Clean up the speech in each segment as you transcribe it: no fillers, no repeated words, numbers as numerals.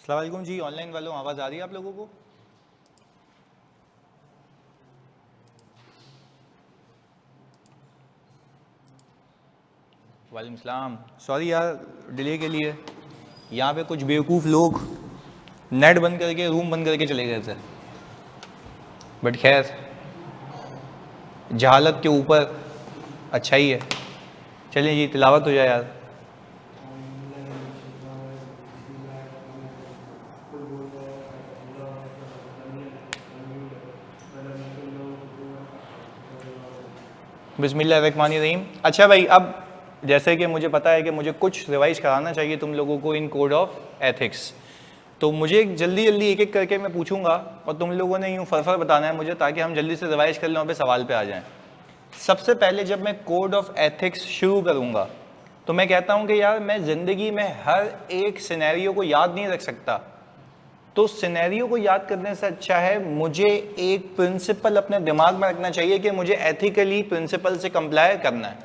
अस्सलाम वालेकुम जी, ऑनलाइन वालों आवाज़ आ रही है आप लोगों को? वालेकुम सलाम। सॉरी यार डिले के लिए। यहाँ पे कुछ बेवकूफ़ लोग नेट बंद करके रूम बंद करके चले गए थे, बट खैर जहालत के ऊपर अच्छा ही है। चलिए जी तिलावत हो जाए यार। बिस्मिल्लाहिर्रहमानिर्रहीम। अच्छा भाई, अब जैसे कि मुझे पता है कि मुझे कुछ रिवाइज कराना चाहिए तुम लोगों को इन कोड ऑफ एथिक्स, तो मुझे जल्दी जल्दी एक एक करके मैं पूछूंगा और तुम लोगों ने यूँ फरफर बताना है मुझे, ताकि हम जल्दी से रिवाइज कर लें और पे सवाल पे आ जाएं। सबसे पहले जब मैं कोड ऑफ एथिक्स शुरू करूंगा तो मैं कहता हूं कि यार मैं ज़िंदगी में हर एक सिनेरियो को याद नहीं रख सकता, तो सिनेरियो को याद करने से अच्छा है मुझे एक प्रिंसिपल अपने दिमाग में रखना चाहिए कि मुझे एथिकली प्रिंसिपल से कंप्लाई करना है,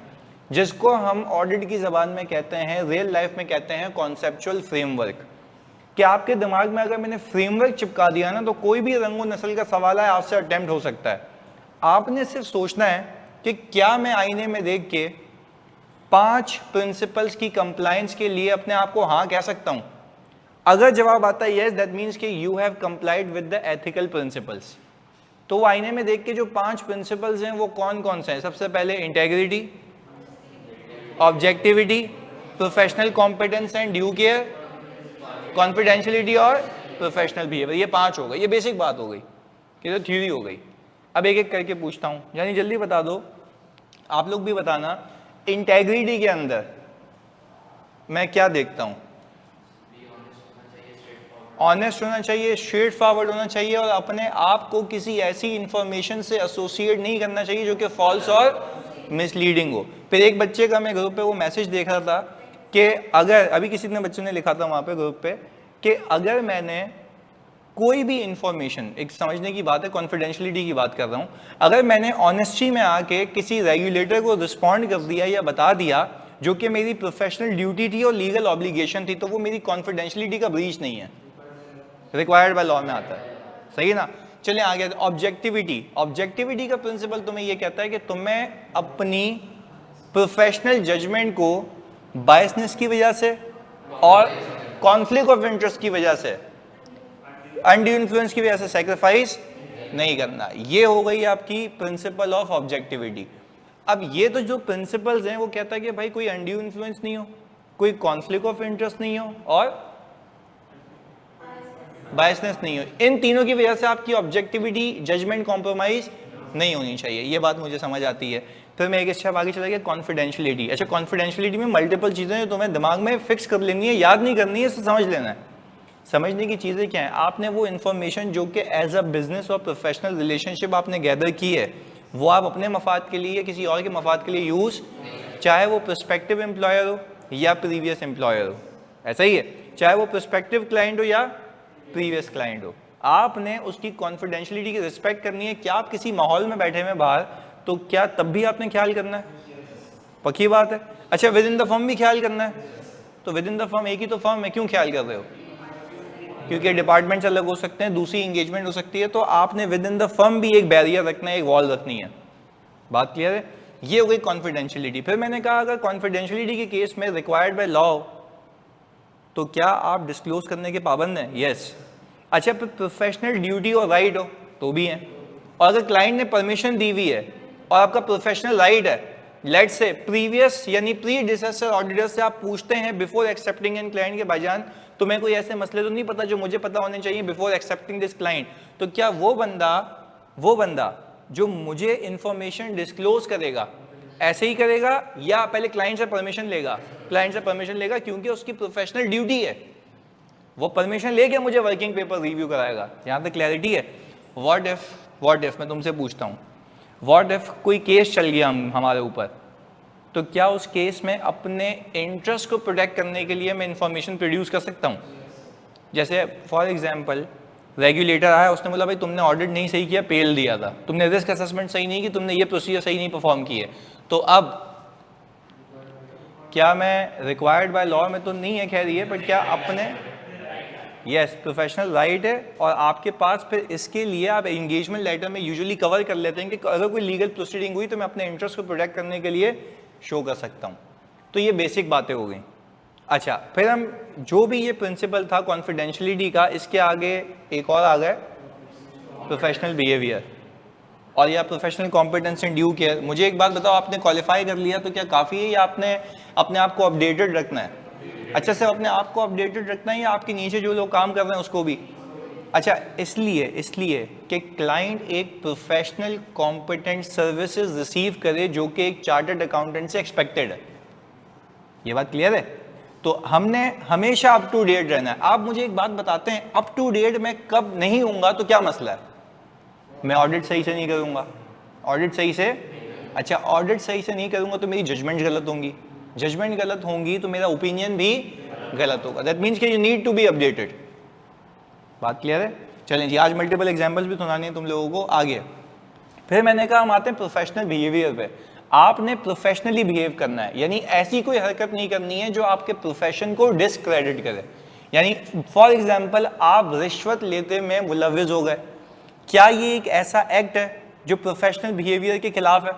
जिसको हम ऑडिट की ज़बान में कहते हैं, रियल लाइफ में कहते हैं कॉन्सेप्चुअल फ्रेमवर्क। कि आपके दिमाग में अगर मैंने फ्रेमवर्क चिपका दिया ना, तो कोई भी रंगो नस्ल का सवाल है आपसे अटेम्प्ट हो सकता है। आपने सिर्फ सोचना है कि क्या मैं आईने में देख के 5 प्रिंसिपल्स की कंप्लायंस के लिए अपने आप को हाँ कह सकता हूं? अगर जवाब आता है यस, दैट मीन्स कि you have complied with the ethical principles. तो आईने में देख के जो 5 प्रिंसिपल्स हैं वो कौन कौन से हैं? सबसे पहले integrity, objectivity, professional competence and due care, confidentiality और प्रोफेशनल बिहेवियर। ये 5 हो गए, ये बेसिक बात हो गई, कि तो थ्योरी हो गई। अब एक एक करके पूछता हूं, यानी जल्दी बता दो, आप लोग भी बताना। इंटेग्रिटी के अंदर मैं क्या देखता हूं? ऑनेस्ट होना चाहिए, स्ट्रेट फॉरवर्ड होना चाहिए, और अपने आप को किसी ऐसी इंफॉर्मेशन से एसोसिएट नहीं करना चाहिए जो कि फॉल्स और मिसलीडिंग हो। फिर एक बच्चे का मैं ग्रुप पे वो मैसेज देख रहा था कि अगर अभी किसी ने बच्चे ने लिखा था वहां पे ग्रुप पे कि अगर मैंने कोई भी इंफॉर्मेशन, एक समझने की बात है, कॉन्फिडेंशियलिटी की बात कर रहा हूं, अगर मैंने ऑनेस्टी में आके किसी रेगुलेटर को रिस्पॉन्ड कर दिया या बता दिया जो कि मेरी प्रोफेशनल ड्यूटी थी और लीगल ऑब्लिगेशन थी, तो वो मेरी कॉन्फिडेंशियलिटी का ब्रीच नहीं है, रिक्वायर्ड बाय लॉ में आता है। सही है ना? चलिए आगे। ऑब्जेक्टिविटी, ऑब्जेक्टिविटी का प्रिंसिपल तुम्हें यह कहता है कि तुम्हें अपनी प्रोफेशनल जजमेंट को बायसनेस की वजह से और कॉन्फ्लिक्ट ऑफ इंटरेस्ट की वजह से, अनड्यू इन्फ्लुएंस की वजह से सैक्रिफाइस नहीं करना। ये हो गई आपकी प्रिंसिपल ऑफ ऑब्जेक्टिविटी। अब ये तो जो प्रिंसिपल्स हैं वो कहता है कि भाई कोई अनड्यू इन्फ्लुएंस नहीं हो, कोई कॉन्फ्लिक्ट ऑफ इंटरेस्ट नहीं हो और बायसनेस नहीं हो। इन तीनों की वजह से आपकी ऑब्जेक्टिविटी, जजमेंट कॉम्प्रोमाइज नहीं होनी चाहिए। ये बात मुझे समझ आती है। फिर मैं एक स्टेप आगे चला गया, कॉन्फिडेंशियलिटी। अच्छा, कॉन्फिडेंशियलिटी में मल्टीपल चीज़ें हैं जो तुम्हें दिमाग में फिक्स कर लेनी है, याद नहीं करनी है, इसे समझ लेना है। समझने की चीज़ें क्या है? आपने वो इन्फॉर्मेशन जो कि एज अ बिजनेस और प्रोफेशनल रिलेशनशिप आपने गैदर की है, वो आप अपने मफाद के लिए या किसी और के मफाद के लिए यूज़, चाहे वो प्रोस्पेक्टिव एम्प्लॉयर हो या प्रीवियस एम्प्लॉयर हो, ऐसा ही है, चाहे वो प्रोस्पेक्टिव क्लाइंट हो या प्रीवियस क्लाइंट हो, आपने उसकी कॉन्फिडेंशियलिटी की रिस्पेक्ट करनी है। क्या आप किसी माहौल में बैठे हुए बाहर, तो क्या तब भी आपने ख्याल करना है? पक्की बात है। अच्छा, विद इन द फर्म भी ख्याल करना है, तो विद इन द फर्म, एक ही तो फर्म है, क्यों ख्याल कर रहे हो? क्योंकि डिपार्टमेंट्स अलग हो सकते हैं, दूसरी इंगेजमेंट हो सकती है, तो आपने विद इन द फर्म भी एक बैरियर रखना है, एक वॉल रखनी है। बात क्लियर है? ये हो गई कॉन्फिडेंशियलिटी। फिर मैंने कहा अगर कॉन्फिडेंशियलिटी के केस में रिक्वायर्ड बाय लॉ, तो क्या आप डिस्क्लोज करने के पाबंद हैं? यस। अच्छा, प्रोफेशनल ड्यूटी और राइट हो तो भी हैं। और अगर क्लाइंट ने परमिशन दी हुई है और आपका प्रोफेशनल राइट है, लेट्स से प्रीवियस यानी प्रीडिसेसर ऑडिटर से आप पूछते हैं बिफोर एक्सेप्टिंग एन क्लाइंट के भाईजान तुम्हें कोई ऐसे मसले तो नहीं पता जो मुझे पता होने चाहिए बिफोर एक्सेप्टिंग दिस क्लाइंट, तो क्या वो बंदा जो मुझे इंफॉर्मेशन डिस्क्लोज करेगा ऐसे ही करेगा या पहले क्लाइंट से परमिशन लेगा? क्लाइंट से परमिशन लेगा, क्योंकि उसकी प्रोफेशनल ड्यूटी है, वो परमिशन लेके मुझे वर्किंग पेपर रिव्यू कराएगा। यहां तक क्लैरिटी है? व्हाट इफ मैं तुमसे पूछता हूं, व्हाट इफ कोई केस चल गया हमारे ऊपर, तो क्या उस केस में अपने इंटरेस्ट को प्रोटेक्ट करने के लिए मैं इंफॉर्मेशन प्रोड्यूस कर सकता हूं? जैसे फॉर एग्जांपल रेगुलेटर आया, उसने बोला भाई तुमने ऑडिट नहीं सही किया, पेल दिया था, तुमने रिस्क असेसमेंट सही नहीं की, तुमने ये प्रोसीजर सही नहीं परफॉर्म की है, तो अब क्या मैं रिक्वायर्ड बाय लॉ में तो नहीं है खैर ये, बट क्या अपने यस प्रोफेशनल राइट है, और आपके पास फिर इसके लिए आप एंगेजमेंट लेटर में यूजुअली कवर कर लेते हैं कि अगर कोई लीगल प्रोसीडिंग हुई तो मैं अपने इंटरेस्ट को प्रोटेक्ट करने के लिए शो कर सकता हूँ। तो ये बेसिक बातें हो गई। अच्छा, फिर हम जो भी ये प्रिंसिपल था कॉन्फिडेंशियलिटी का, इसके आगे एक और आ गए प्रोफेशनल बिहेवियर और या professional competence and due care. मुझे एक बात बताओ, आपने क्वालिफाई कर लिया तो क्या काफ़ी है या आपने अपने आप को अपडेटेड रखना है? अच्छा, सिर्फ अपने आप को अपडेटेड रखना है या आपके नीचे जो लोग काम कर रहे हैं उसको भी? अच्छा, इसलिए कि क्लाइंट एक प्रोफेशनल कॉम्पिटेंट सर्विसेज रिसीव करे जो कि एक चार्टर्ड अकाउंटेंट से एक्सपेक्टेड है। ये बात क्लियर है? तो हमने हमेशा अप टू डेट रहना है। आप मुझे एक बात बताते हैं, अप टू डेट मैं कब नहीं होऊंगा तो क्या मसला है? मैं ऑडिट सही से नहीं करूंगा, ऑडिट सही से, अच्छा ऑडिट सही से नहीं करूंगा तो मेरी जजमेंट गलत होंगी, जजमेंट गलत होंगी तो मेरा ओपिनियन भी गलत होगा। दैट मीन्स कि you need to be updated. बात क्लियर है? चलें जी, आज मल्टीपल एग्जांपल्स भी सुनाने हैं तुम लोगों को आगे। फिर मैंने कहा हम आते हैं प्रोफेशनल बिहेवियर पे। आपने प्रोफेशनली बिहेव करना है, यानी ऐसी कोई हरकत नहीं करनी है जो आपके प्रोफेशन को डिस्क्रेडिट करे। यानी फॉर एग्जाम्पल आप रिश्वत लेते में मुलव्विज हो गए, क्या ये एक ऐसा एक्ट है जो प्रोफेशनल बिहेवियर के खिलाफ है?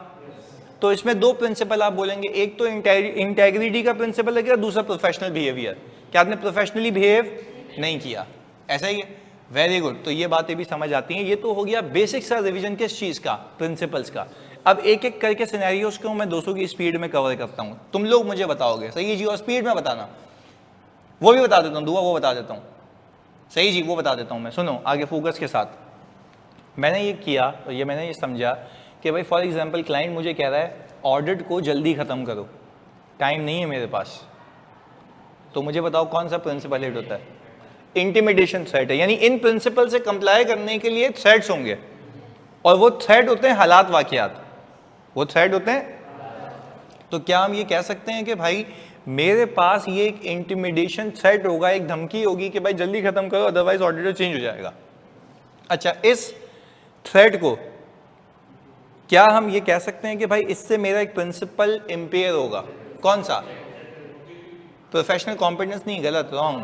तो इसमें दो प्रिंसिपल आप बोलेंगे, एक तो इंटेग्रिटी का प्रिंसिपल लगेगा, दूसरा प्रोफेशनल बिहेवियर। क्या आपने प्रोफेशनली बिहेव नहीं किया, ऐसा ही है। वेरी गुड, तो ये बातें भी समझ आती हैं। ये तो हो गया बेसिक सा रिवीजन किस चीज का, प्रिंसिपल्स का। अब एक एक करके सिनेरियोस को मैं 200 की स्पीड में कवर करता हूँ, तुम लोग मुझे बताओगे, सही जी? और स्पीड में बताना, वो भी बता देता हूँ, दुआ वो बता देता हूँ, सही जी? वो बता देता हूँ मैं। सुनो आगे फोकस के साथ। मैंने ये किया तो ये मैंने ये समझा कि भाई फॉर एग्जांपल क्लाइंट मुझे कह रहा है ऑडिट को जल्दी ख़त्म करो, टाइम नहीं है मेरे पास। तो मुझे बताओ कौन सा प्रिंसिपल हिट होता है? इंटिमिडेशन थ्रेट है। यानी इन प्रिंसिपल से कंप्लाई करने के लिए थ्रेट्स होंगे, और वो थ्रेट होते हैं हालात वाकयात, वो थ्रेट होते हैं। तो क्या हम ये कह सकते हैं कि भाई मेरे पास ये एक इंटिमिडेशन थ्रेट होगा, एक धमकी होगी कि भाई जल्दी खत्म करो अदरवाइज ऑडिटर चेंज हो जाएगा? अच्छा, इस थ्रेट को क्या हम ये कह सकते हैं कि भाई इससे मेरा एक प्रिंसिपल इंपेयर होगा? कौन सा? प्रोफेशनल कॉम्पिटेंस नहीं, गलत, रॉन्ग,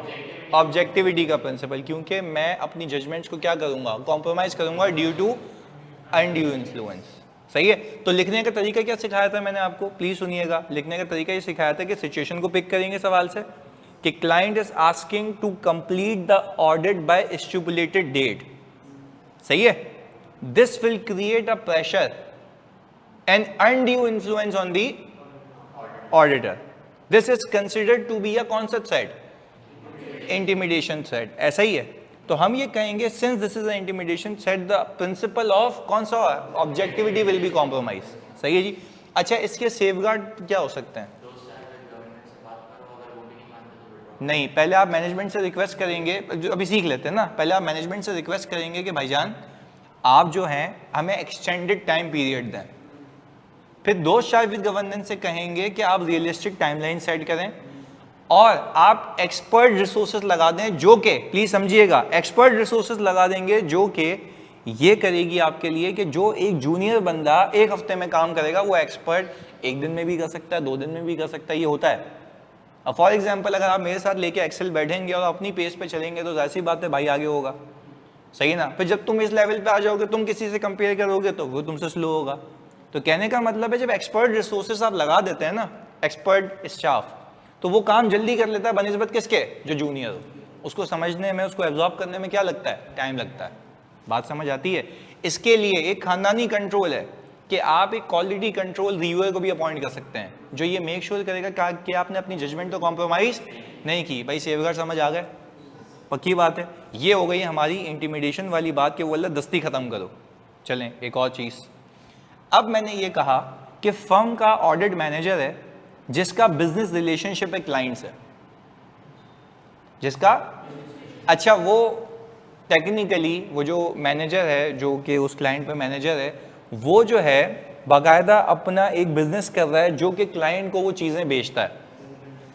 ऑब्जेक्टिविटी का प्रिंसिपल। क्योंकि मैं अपनी जजमेंट्स को क्या करूंगा, कॉम्प्रोमाइज करूंगा ड्यू टू अनड्यू इन्फ्लुएंस। सही है? तो लिखने का तरीका क्या सिखाया था मैंने आपको, प्लीज सुनिएगा। लिखने का तरीका ये सिखाया था कि सिचुएशन को पिक करेंगे सवाल से कि client is asking to complete the audit by stipulated date. सही है? This will create a pressure and undue influence on the auditor. This is considered to be a कौन सा थ्रेट? Intimidation threat. ऐसा ही है? तो हम ये कहेंगे since this is a intimidation threat the principle of कौन सा? Objectivity will be compromise. सही है जी? अच्छा, इसके सेफगार्ड क्या हो सकते हैं? नहीं, पहले आप मैनेजमेंट से रिक्वेस्ट करेंगे, जो अभी सीख लेते हैं ना, पहले आप मैनेजमेंट से रिक्वेस्ट करेंगे कि भाईजान आप जो हैं हमें एक्सटेंडेड टाइम पीरियड दें। फिर दोस्त शायद विद गवर्नेंस से कहेंगे कि आप रियलिस्टिक टाइमलाइन सेट करें और आप एक्सपर्ट रिसोर्सेज लगा दें, जो कि प्लीज समझिएगा, एक्सपर्ट रिसोर्सेज लगा देंगे जो कि ये करेगी आपके लिए कि जो एक जूनियर बंदा एक हफ्ते में काम करेगा वो एक्सपर्ट एक दिन में भी कर सकता है, 2 दिन में भी कर सकता है। ये होता है। अब फॉर एग्जाम्पल अगर आप मेरे साथ लेके एक्सेल बैठेंगे और अपनी पेज पे चलेंगे तो ऐसी बात है भाई आगे होगा। सही ना? फिर जब तुम इस लेवल पे आ जाओगे, तुम किसी से कंपेयर करोगे तो वो तुमसे स्लो होगा। तो कहने का मतलब है जब एक्सपर्ट रिसोर्सेज आप लगा देते हैं ना, एक्सपर्ट स्टाफ, तो वो काम जल्दी कर लेता है बनिस्बत किसके? जो जूनियर हो। उसको समझने में, उसको एब्जॉर्ब करने में क्या लगता है? टाइम लगता है। बात समझ आती है? इसके लिए एक खानदानी कंट्रोल है कि आप एक क्वालिटी कंट्रोल रिव्यूअर को भी अपॉइंट कर सकते हैं जो ये मेक श्योर करेगा कि आपने अपनी जजमेंट तो कॉम्प्रोमाइज नहीं की। भाई सेफगार्ड समझ आ गए? पक्की बात है। ये हो गई हमारी इंटिमिडेशन वाली बात कि वो अल्लाह दस्ती खत्म करो। चलें एक और चीज़। अब मैंने ये कहा कि फर्म का ऑडिट मैनेजर है जिसका बिजनेस रिलेशनशिप है क्लाइंट से, जिसका, अच्छा वो टेक्निकली वो जो मैनेजर है, जो कि उस क्लाइंट पे मैनेजर है, वो जो है बाकायदा अपना एक बिजनेस कर रहा है जो कि क्लाइंट को वो चीज़ें बेचता है।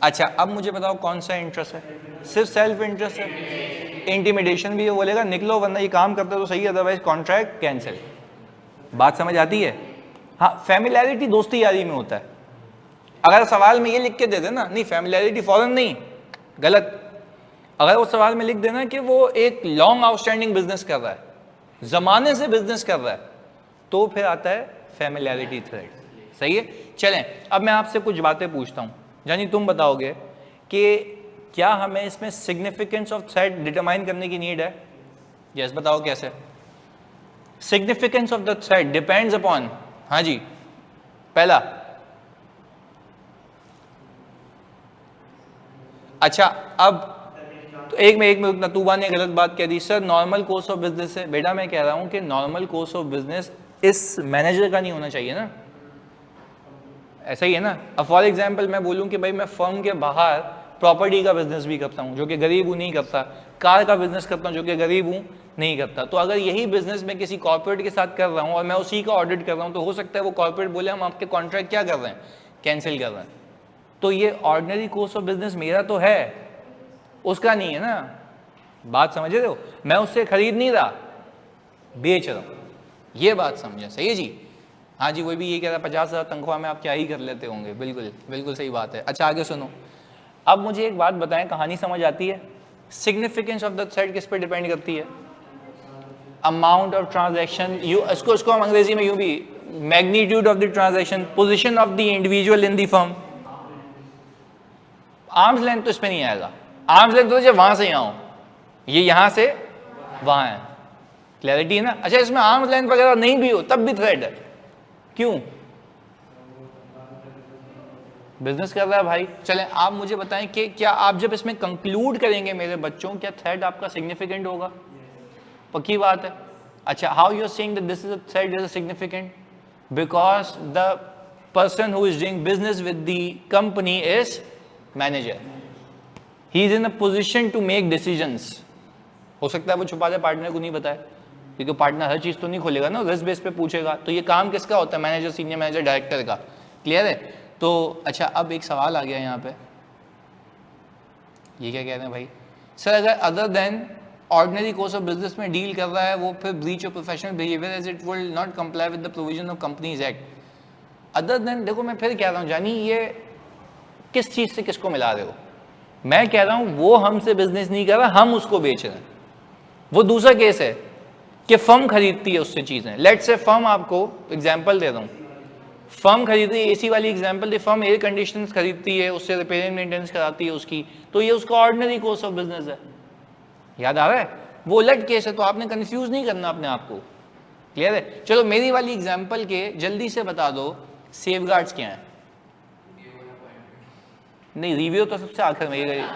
अच्छा, अब मुझे बताओ कौन सा इंटरेस्ट है? सिर्फ सेल्फ इंटरेस्ट है। इंटिमिडेशन भी है, बोलेगा निकलो वरना ये काम करते तो सही, अदरवाइज कॉन्ट्रैक्ट कैंसिल। बात समझ आती है? हाँ, फैमिलियरिटी दोस्ती यारी में होता है। अगर सवाल में ये लिख के दे देना नहीं फैमिलियरिटी फौरन नहीं, गलत। अगर वो सवाल में लिख देना कि वो एक लॉन्ग आउटस्टैंडिंग बिजनेस कर रहा है, जमाने से बिजनेस कर रहा है, तो फिर आता है फैमिलियरिटी थ्रेड। सही है। चलें अब मैं आपसे कुछ बातें पूछता हूं, यानी तुम बताओगे कि क्या हमें इसमें सिग्निफिकेंस ऑफ थ्रेड डिटरमाइन करने की नीड है? यस, बताओ कैसे। Significance of the thread depends upon, हाँ जी, पहला, अच्छा अब तो एक में उतना तूबा ने गलत बात कह दी, sir normal course of business है। बेटा मैं कह रहा हूं कि नॉर्मल कोर्स ऑफ बिजनेस इस मैनेजर का नहीं होना चाहिए ना, ऐसा ही है ना। अब फॉर एग्जांपल मैं बोलूं कि भाई मैं फर्म के बाहर प्रॉपर्टी का बिजनेस भी करता हूं, जो कि गरीब हूं नहीं करता, कार का बिजनेस करता हूं, जो कि गरीब हूं नहीं करता, तो अगर यही बिजनेस मैं किसी कॉर्पोरेट के साथ कर रहा हूं और मैं उसी का ऑडिट कर रहा हूं, तो हो सकता है वो कॉर्पोरेट बोले हम आपके कॉन्ट्रैक्ट क्या कर रहे हैं, कैंसिल कर रहे हैं। तो ये ऑर्डिनरी कोर्स ऑफ बिजनेस मेरा तो है, उसका नहीं है ना। बात समझ रहे हो? मैं उससे खरीद नहीं रहा, बेच रहा हूं, ये बात समझे। सही है जी। हाँ जी, वो भी ये कह रहा है 50,000 तनख्वाह में आप क्या ही कर लेते होंगे। बिल्कुल बिल्कुल सही बात है। अच्छा आगे सुनो, अब मुझे एक बात बताएं, कहानी समझ आती है? सिग्निफिकेंस ऑफ द थ्रेड किस पे डिपेंड करती है? अमाउंट ऑफ ट्रांजैक्शन, इसको हम अंग्रेजी में यूं भी, magnitude of the transaction, position of the individual in the firm. Arms length तो इस पे नहीं आएगा, आर्म्स लेंथ तो जब वहां से यहां हो, ये यहां से वहां है, क्लैरिटी है ना। अच्छा इसमें आर्म्स लेंथ वगैरह नहीं भी हो तब भी थ्रेड है, क्यों? बिजनेस कर रहा है भाई। चलें आप मुझे बताएं कि क्या आप जब इसमें कंक्लूड करेंगे मेरे बच्चों, क्या थ्रेड आपका सिग्निफिकेंट होगा? पक्की बात है। अच्छा, how you are saying that this is a threat is significant? Because the person who is doing business with the company is manager, he is in a position to make decisions. हो सकता है वो छुपा दे, partner को नहीं बताए, क्योंकि partner हर चीज तो नहीं खोलेगा ना, रिस्क बेस पे पूछेगा। तो ये काम किसका होता है? मैनेजर, सीनियर मैनेजर, डायरेक्टर का। क्लियर है? तो अच्छा अब एक सवाल आ गया यहाँ पे, ये क्या कह रहे हैं भाई? सर अगर other than ordinary course of business में डील कर रहा है वो, फिर breach of professional behaviour as it will not comply with the provision of companies act. Other than, देखो मैं फिर कह रहा हूँ जानी, ये किस चीज से किसको मिला रहे हो? मैं कह रहा हूँ वो हमसे बिजनेस नहीं कर रहा, हम उसको बेच रहे हैं। वो दूसरा केस है कि फर्म खरीदती है उससे चीजें। लेट्स से फर्म, आपको एग्जांपल दे रहा हूँ, फर्म खरीदती है एसी वाली एग्जांपल दे, फर्म एयर कंडीशनर्स खरीदती है, उससे रिपेयर एंड मेंटेनेंस कराती है उसकी, तो ये उसका ऑर्डिनरी कोर्स ऑफ बिजनेस है। याद आ रहा है? वो उलट केस है, तो आपने कंफ्यूज नहीं करना अपने आप को। क्लियर है? चलो मेरी वाली एग्जांपल के जल्दी से बता दो सेफगार्ड्स क्या हैं। नहीं, रिव्यू तो सबसे आखिर में,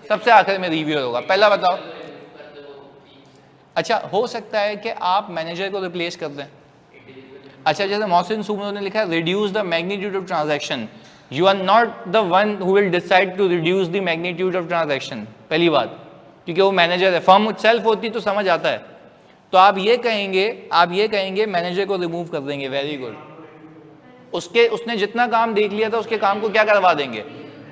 सबसे आखिर में रिव्यू होगा, पहला बताओ। अच्छा हो सकता है कि आप मैनेजर को रिप्लेस कर दें। अच्छा जैसे मोहसिन सुमरो ने लिखा है, reduce the magnitude of transaction, you are not the one who will decide to reduce the magnitude of transaction. पहली बात, क्योंकि वो मैनेजर है, फर्म सेल्फ होती तो समझ आता है। तो आप ये कहेंगे मैनेजर को रिमूव कर देंगे, वेरी गुड। उसने जितना काम देख लिया था उसके काम को क्या करवा देंगे?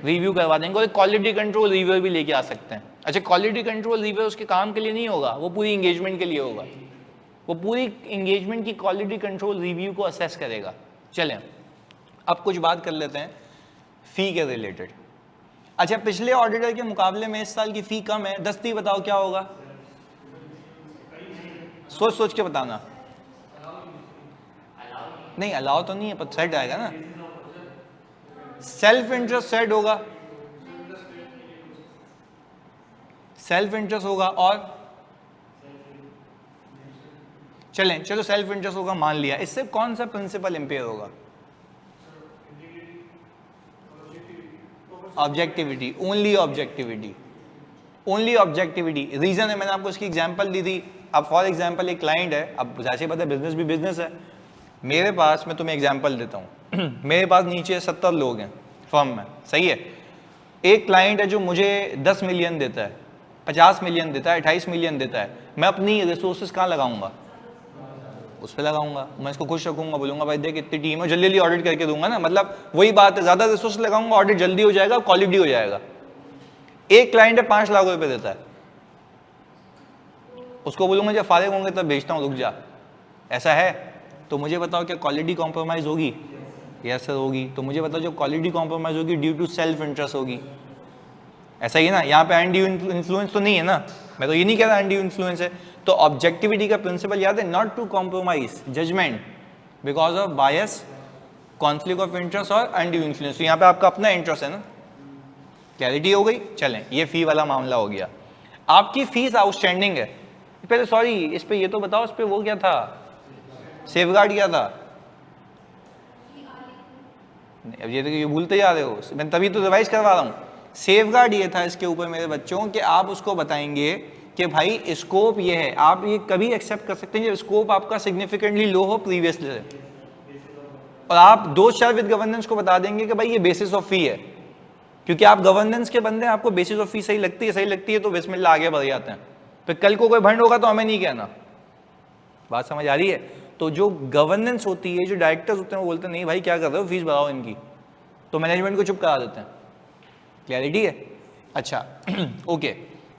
रिव्यू करवा देंगे, और क्वालिटी कंट्रोल रिव्यू भी लेके आ सकते हैं। अच्छा क्वालिटी कंट्रोल रिव्यू उसके काम के लिए नहीं होगा, वो पूरी एंगेजमेंट के लिए होगा, वो पूरी एंगेजमेंट की क्वालिटी कंट्रोल रिव्यू को असेस करेगा। चलें अब कुछ बात कर लेते हैं फी के रिलेटेड। अच्छा पिछले ऑडिटर के मुकाबले में इस साल की फी कम है, दस्ती बताओ क्या होगा? सोच सोच के बताना। नहीं अलाउ तो नहीं है, पर थ्रेड आएगा ना, सेल्फ इंटरेस्ट सेट होगा, सेल्फ इंटरेस्ट होगा, और चलो सेल्फ इंटरेस्ट होगा मान लिया, इससे कौन सा प्रिंसिपल इंपेयर होगा? Objectivity, only objectivity, only objectivity. Reason है, मैंने आपको इसकी एग्जांपल दी थी। अब फॉर एग्जांपल एक क्लाइंट है, अब जैसे पता है बिजनेस भी बिजनेस है, मेरे पास, मैं तुम्हें एग्जांपल देता हूँ मेरे पास नीचे 70 लोग हैं फर्म में, सही है। एक क्लाइंट है जो मुझे 10 मिलियन देता है, 50 मिलियन देता है, 28 मिलियन देता है, मैं अपनी रिसोर्सेज कहाँ लगाऊंगा? उस पर लगाऊंगा। मैं इसको खुश रखूंगा, बोलूंगा भाई देख इतनी टीम है, जल्दी जल्दी ऑडिट करके दूंगा ना, मतलब वही बात है, ज्यादा रिसोर्स लगाऊंगा, ऑडिट जल्दी हो जाएगा, क्वालिटी हो जाएगा। एक क्लाइंट है 5 लाख रुपए देता है, उसको बोलूंगा जब फारिग होंगे तब बेचता हूँ, रुक जा, ऐसा है? तो मुझे बताओ क्या क्वालिटी कॉम्प्रोमाइज होगी? यस सर होगी। तो मुझे बताओ जो क्वालिटी कॉम्प्रोमाइज होगी ड्यू टू सेल्फ इंटरेस्ट होगी, ऐसा ही है ना, यहाँ पे अनड्यू इन्फ्लुएंस तो नहीं है ना, मैं तो ये नहीं कह रहा अनड्यू इन्फ्लुएंस है। तो ऑब्जेक्टिविटी का प्रिंसिपल याद है, not to compromise judgement because of bias, conflict of interest और अनड्यू इन्फ्लुएंस। तो यहाँ पे आपका अपना इंटरेस्ट है ना, क्लैरिटी हो गई। चलें, ये फी वाला मामला हो गया। आपकी फीस आउटस्टैंडिंग है, पहले सॉरी इस पे ये तो बताओ, इस पे वो क्या था, सेफगार्ड क्या था? अब ये तो ये भूलते जा रहे हो, मैं तभी तो रिवाइज करवा रहा हूँ। सेफगार्ड ये था इसके ऊपर मेरे बच्चों कि आप उसको बताएंगे कि भाई स्कोप ये है, आप ये कभी एक्सेप्ट कर सकते हैं जब स्कोप आपका सिग्निफिकेंटली लो हो प्रीवियस से, और आप दो चार विद गवर्नेंस को बता देंगे कि भाई ये बेसिस ऑफ फी है, क्योंकि आप गवर्नेंस के बंदे, आपको बेसिस ऑफ फी सही लगती है तो बिस्मिल्लाह आगे बढ़ जाते हैं। फिर कल को कोई भंड होगा तो हमें नहीं कहना। बात समझ आ रही है? तो जो गवर्नेंस होती है, जो डायरेक्टर्स होते हैं वो बोलते हैं नहीं भाई क्या कर रहे हो, फीस बढ़ाओ इनकी, तो मैनेजमेंट को चुप करा देते हैं। क्लैरिटी है? अच्छा ओके।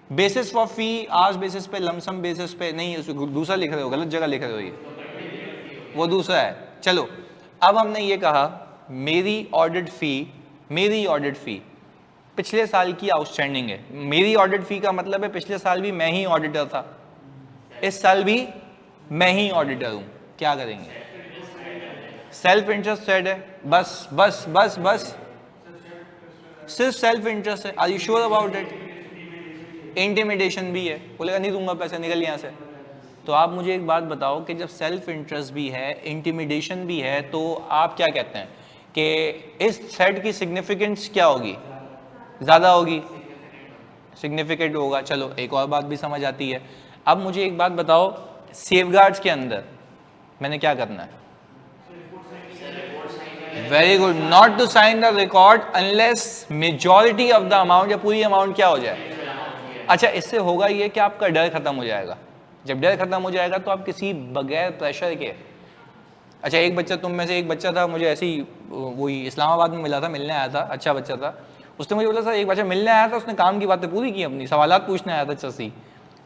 बेसिस फॉर फी आज बेसिस पे, लमसम बेसिस पे नहीं, दूसरा लिख रहे हो, गलत जगह लिख रहे हो, ये वो दूसरा है। चलो अब हमने ये कहा मेरी ऑडिट फी पिछले साल की आउटस्टैंडिंग है। मेरी ऑडिट फी का मतलब है पिछले साल भी मैं ही ऑडिटर था, इस साल भी मैं ही ऑडिटर हूं, क्या करेंगे? सेल्फ इंटरेस्ट सेड है, बस बस बस बस सिर्फ सेल्फ इंटरेस्ट है। Are you sure about it? Intimidation भी है, बोलेगा नहीं दूंगा पैसे, निकल यहां से। तो आप मुझे एक बात बताओ कि जब सेल्फ इंटरेस्ट भी है, इंटिमिडेशन भी है, तो आप क्या कहते हैं कि इस थ्रेड की सिग्निफिकेंस क्या होगी? ज़्यादा होगी, सिग्निफिकेंट होगा। चलो एक और बात भी समझ आती है। अब मुझे एक बात बताओ, सेफगार्ड्स के अंदर मैंने क्या करना है? Very good, not to sign the record unless majority of the amount, या पूरी अमाउंट क्या हो जाए। अच्छा, इससे होगा ये कि आपका डर खत्म हो जाएगा। जब डर खत्म हो जाएगा तो आप किसी बगैर प्रेशर के, अच्छा एक बच्चा, तुम में से एक बच्चा था, मुझे ऐसे ही वही इस्लामाबाद में मिला था, मिलने आया था, अच्छा बच्चा था, उसने मुझे बोला सर एक बच्चा मिलने आया था, उसने काम की बातें पूरी की, अपनी सवालात पूछने आया था, अच्छा सी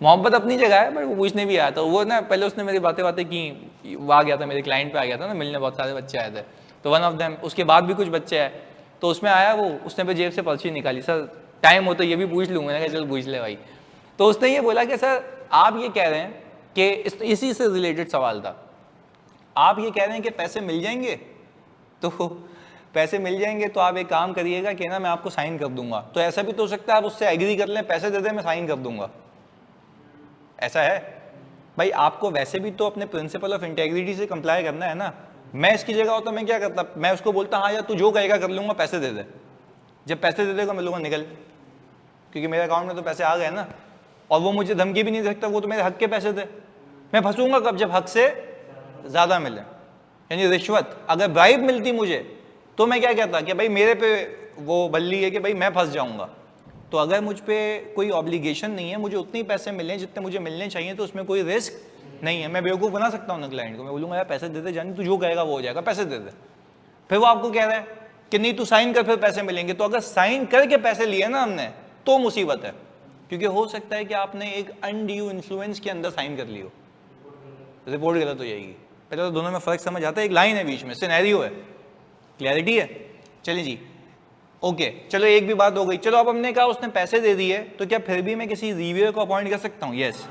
मोहब्बत अपनी जगह है, बट वो पूछने भी आया था। वो ना पहले उसने मेरी बातें की, वो आ गया था मेरे क्लाइंट पे आ गया था ना मिलने, बहुत सारे बच्चे आए थे, तो वन ऑफ देम, उसके बाद भी कुछ बच्चे आए, तो उसमें आया वो, उसने पे जेब से पर्ची निकाली, सर टाइम हो तो ये भी पूछ लूँगा। मैंने कहा चल पूछ ले भाई। तो उसने ये बोला कि सर आप ये कह रहे हैं कि इसी से रिलेटेड सवाल था, आप ये कह रहे हैं कि पैसे मिल जाएंगे, तो पैसे मिल जाएंगे तो आप एक काम करिएगा कि ना मैं आपको साइन कर दूंगा। तो ऐसा भी तो हो सकता है आप उससे एग्री कर लें, पैसे दे दें, मैं साइन कर दूंगा, ऐसा है भाई? आपको वैसे भी तो अपने प्रिंसिपल ऑफ इंटेग्रिटी से कंप्लाई करना है ना। मैं इसकी जगह होता मैं क्या करता, मैं उसको बोलता हाँ यार तू जो कहेगा कर लूंगा, पैसे दे दे। जब पैसे दे देगा मैं लूंगा निकल, क्योंकि मेरे अकाउंट में तो पैसे आ गए ना, और वो मुझे धमकी भी नहीं दे सकता, वो तो मेरे हक के पैसे थे। मैं फंसूंगा कब? जब हक से ज़्यादा मिले, यानी रिश्वत। अगर ब्राइब मिलती मुझे तो मैं क्या कहता कि भाई मेरे पे वो बल्ली है कि भाई मैं फंस जाऊंगा। तो अगर मुझ पे कोई ऑब्लिगेशन नहीं है, मुझे उतने ही पैसे मिले जितने मुझे मिलने चाहिए, तो उसमें कोई रिस्क नहीं है। मैं बेवकूफ़ बना सकता हूँ ना क्लाइंट को, मैं बोलूँगा यार पैसे दे दे जानी, तू जो कहेगा वो हो जाएगा, पैसे दे दे। फिर वो आपको कह रहा है कि नहीं तू साइन कर फिर पैसे मिलेंगे। तो अगर साइन करके पैसे लिए ना हमने तो मुसीबत है, क्योंकि हो सकता है कि आपने एक अनड्यू इन्फ्लुएंस के अंदर साइन कर ली हो, रिपोर्ट गलत हो जाएगी। पहले तो दोनों में फ़र्क समझ आता है, एक लाइन है बीच में, सिनेरियो है। क्लैरिटी है? चलिए जी ओके। चलो एक भी बात हो गई। चलो अब हमने कहा उसने पैसे दे दिए, तो क्या फिर भी मैं किसी रिव्यूअर को अपॉइंट कर सकता हूँ? यस।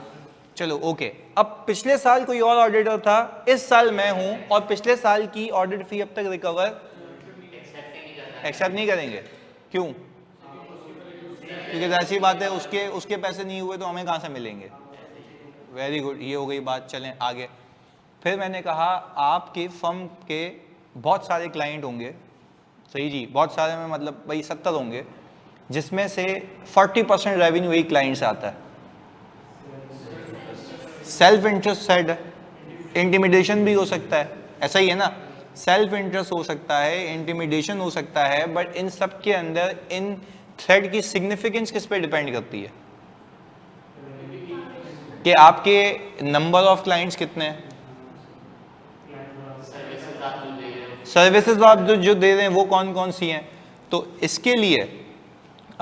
चलो ओके। अब पिछले साल कोई और ऑडिटर था, इस साल मैं हूँ, और पिछले साल की ऑडिट फी अब तक रिकवर एक्सेप्ट नहीं करेंगे। क्यों? क्योंकि ऐसी बात है, उसके पैसे नहीं हुए तो हमें कहाँ से मिलेंगे। वेरी गुड, ये हो गई बात। चलें आगे। फिर मैंने कहा आपके फर्म के बहुत सारे क्लाइंट होंगे, सही जी, बहुत सारे में मतलब भाई 70 होंगे, जिसमें से 40% रेवेन्यू वही क्लाइंट से आता है। सेल्फ इंटरेस्ट साइड है, इंटिमिडेशन भी हो सकता है, ऐसा ही है ना। सेल्फ इंटरेस्ट हो सकता है, इंटिमिडेशन हो सकता है, बट इन सब के अंदर इन थ्रेड की सिग्निफिकेंस किस पे डिपेंड करती है कि आपके नंबर ऑफ क्लाइंट्स कितने हैं, सर्विसेज आप जो दे रहे हैं वो कौन कौन सी हैं। तो इसके लिए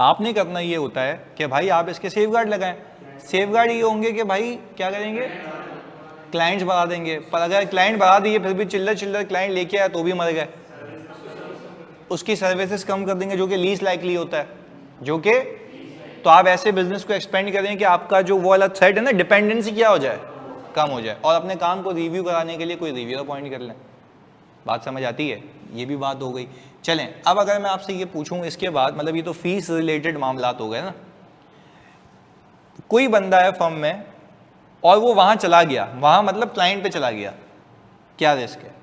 आपने करना ये होता है कि भाई आप इसके सेफगार्ड लगाएं। सेफगार्ड ये होंगे कि भाई क्या करेंगे, क्लाइंट्स बढ़ा देंगे, पर अगर क्लाइंट बढ़ा दिए फिर भी चिल्लर क्लाइंट लेके आया तो भी मर गए, उसकी सर्विसेज कम कर देंगे, जो कि लीस्ट लाइकली होता है, जो कि तो आप ऐसे बिजनेस को एक्सपेंड करें कि आपका जो वो वाला थ्रेड है ना, डिपेंडेंसी क्या हो जाए, कम हो जाए, और अपने काम को रिव्यू कराने के लिए कोई रिव्यू अपॉइंट कर लें। बात समझ आती है? ये भी बात हो गई। चलें, अब अगर मैं आपसे ये पूछूं इसके बाद, मतलब ये तो फीस रिलेटेड मामलात हो गए ना, कोई बंदा है फर्म में और वो वहां चला गया, वहां मतलब क्लाइंट पे चला गया, क्या रिस्क है?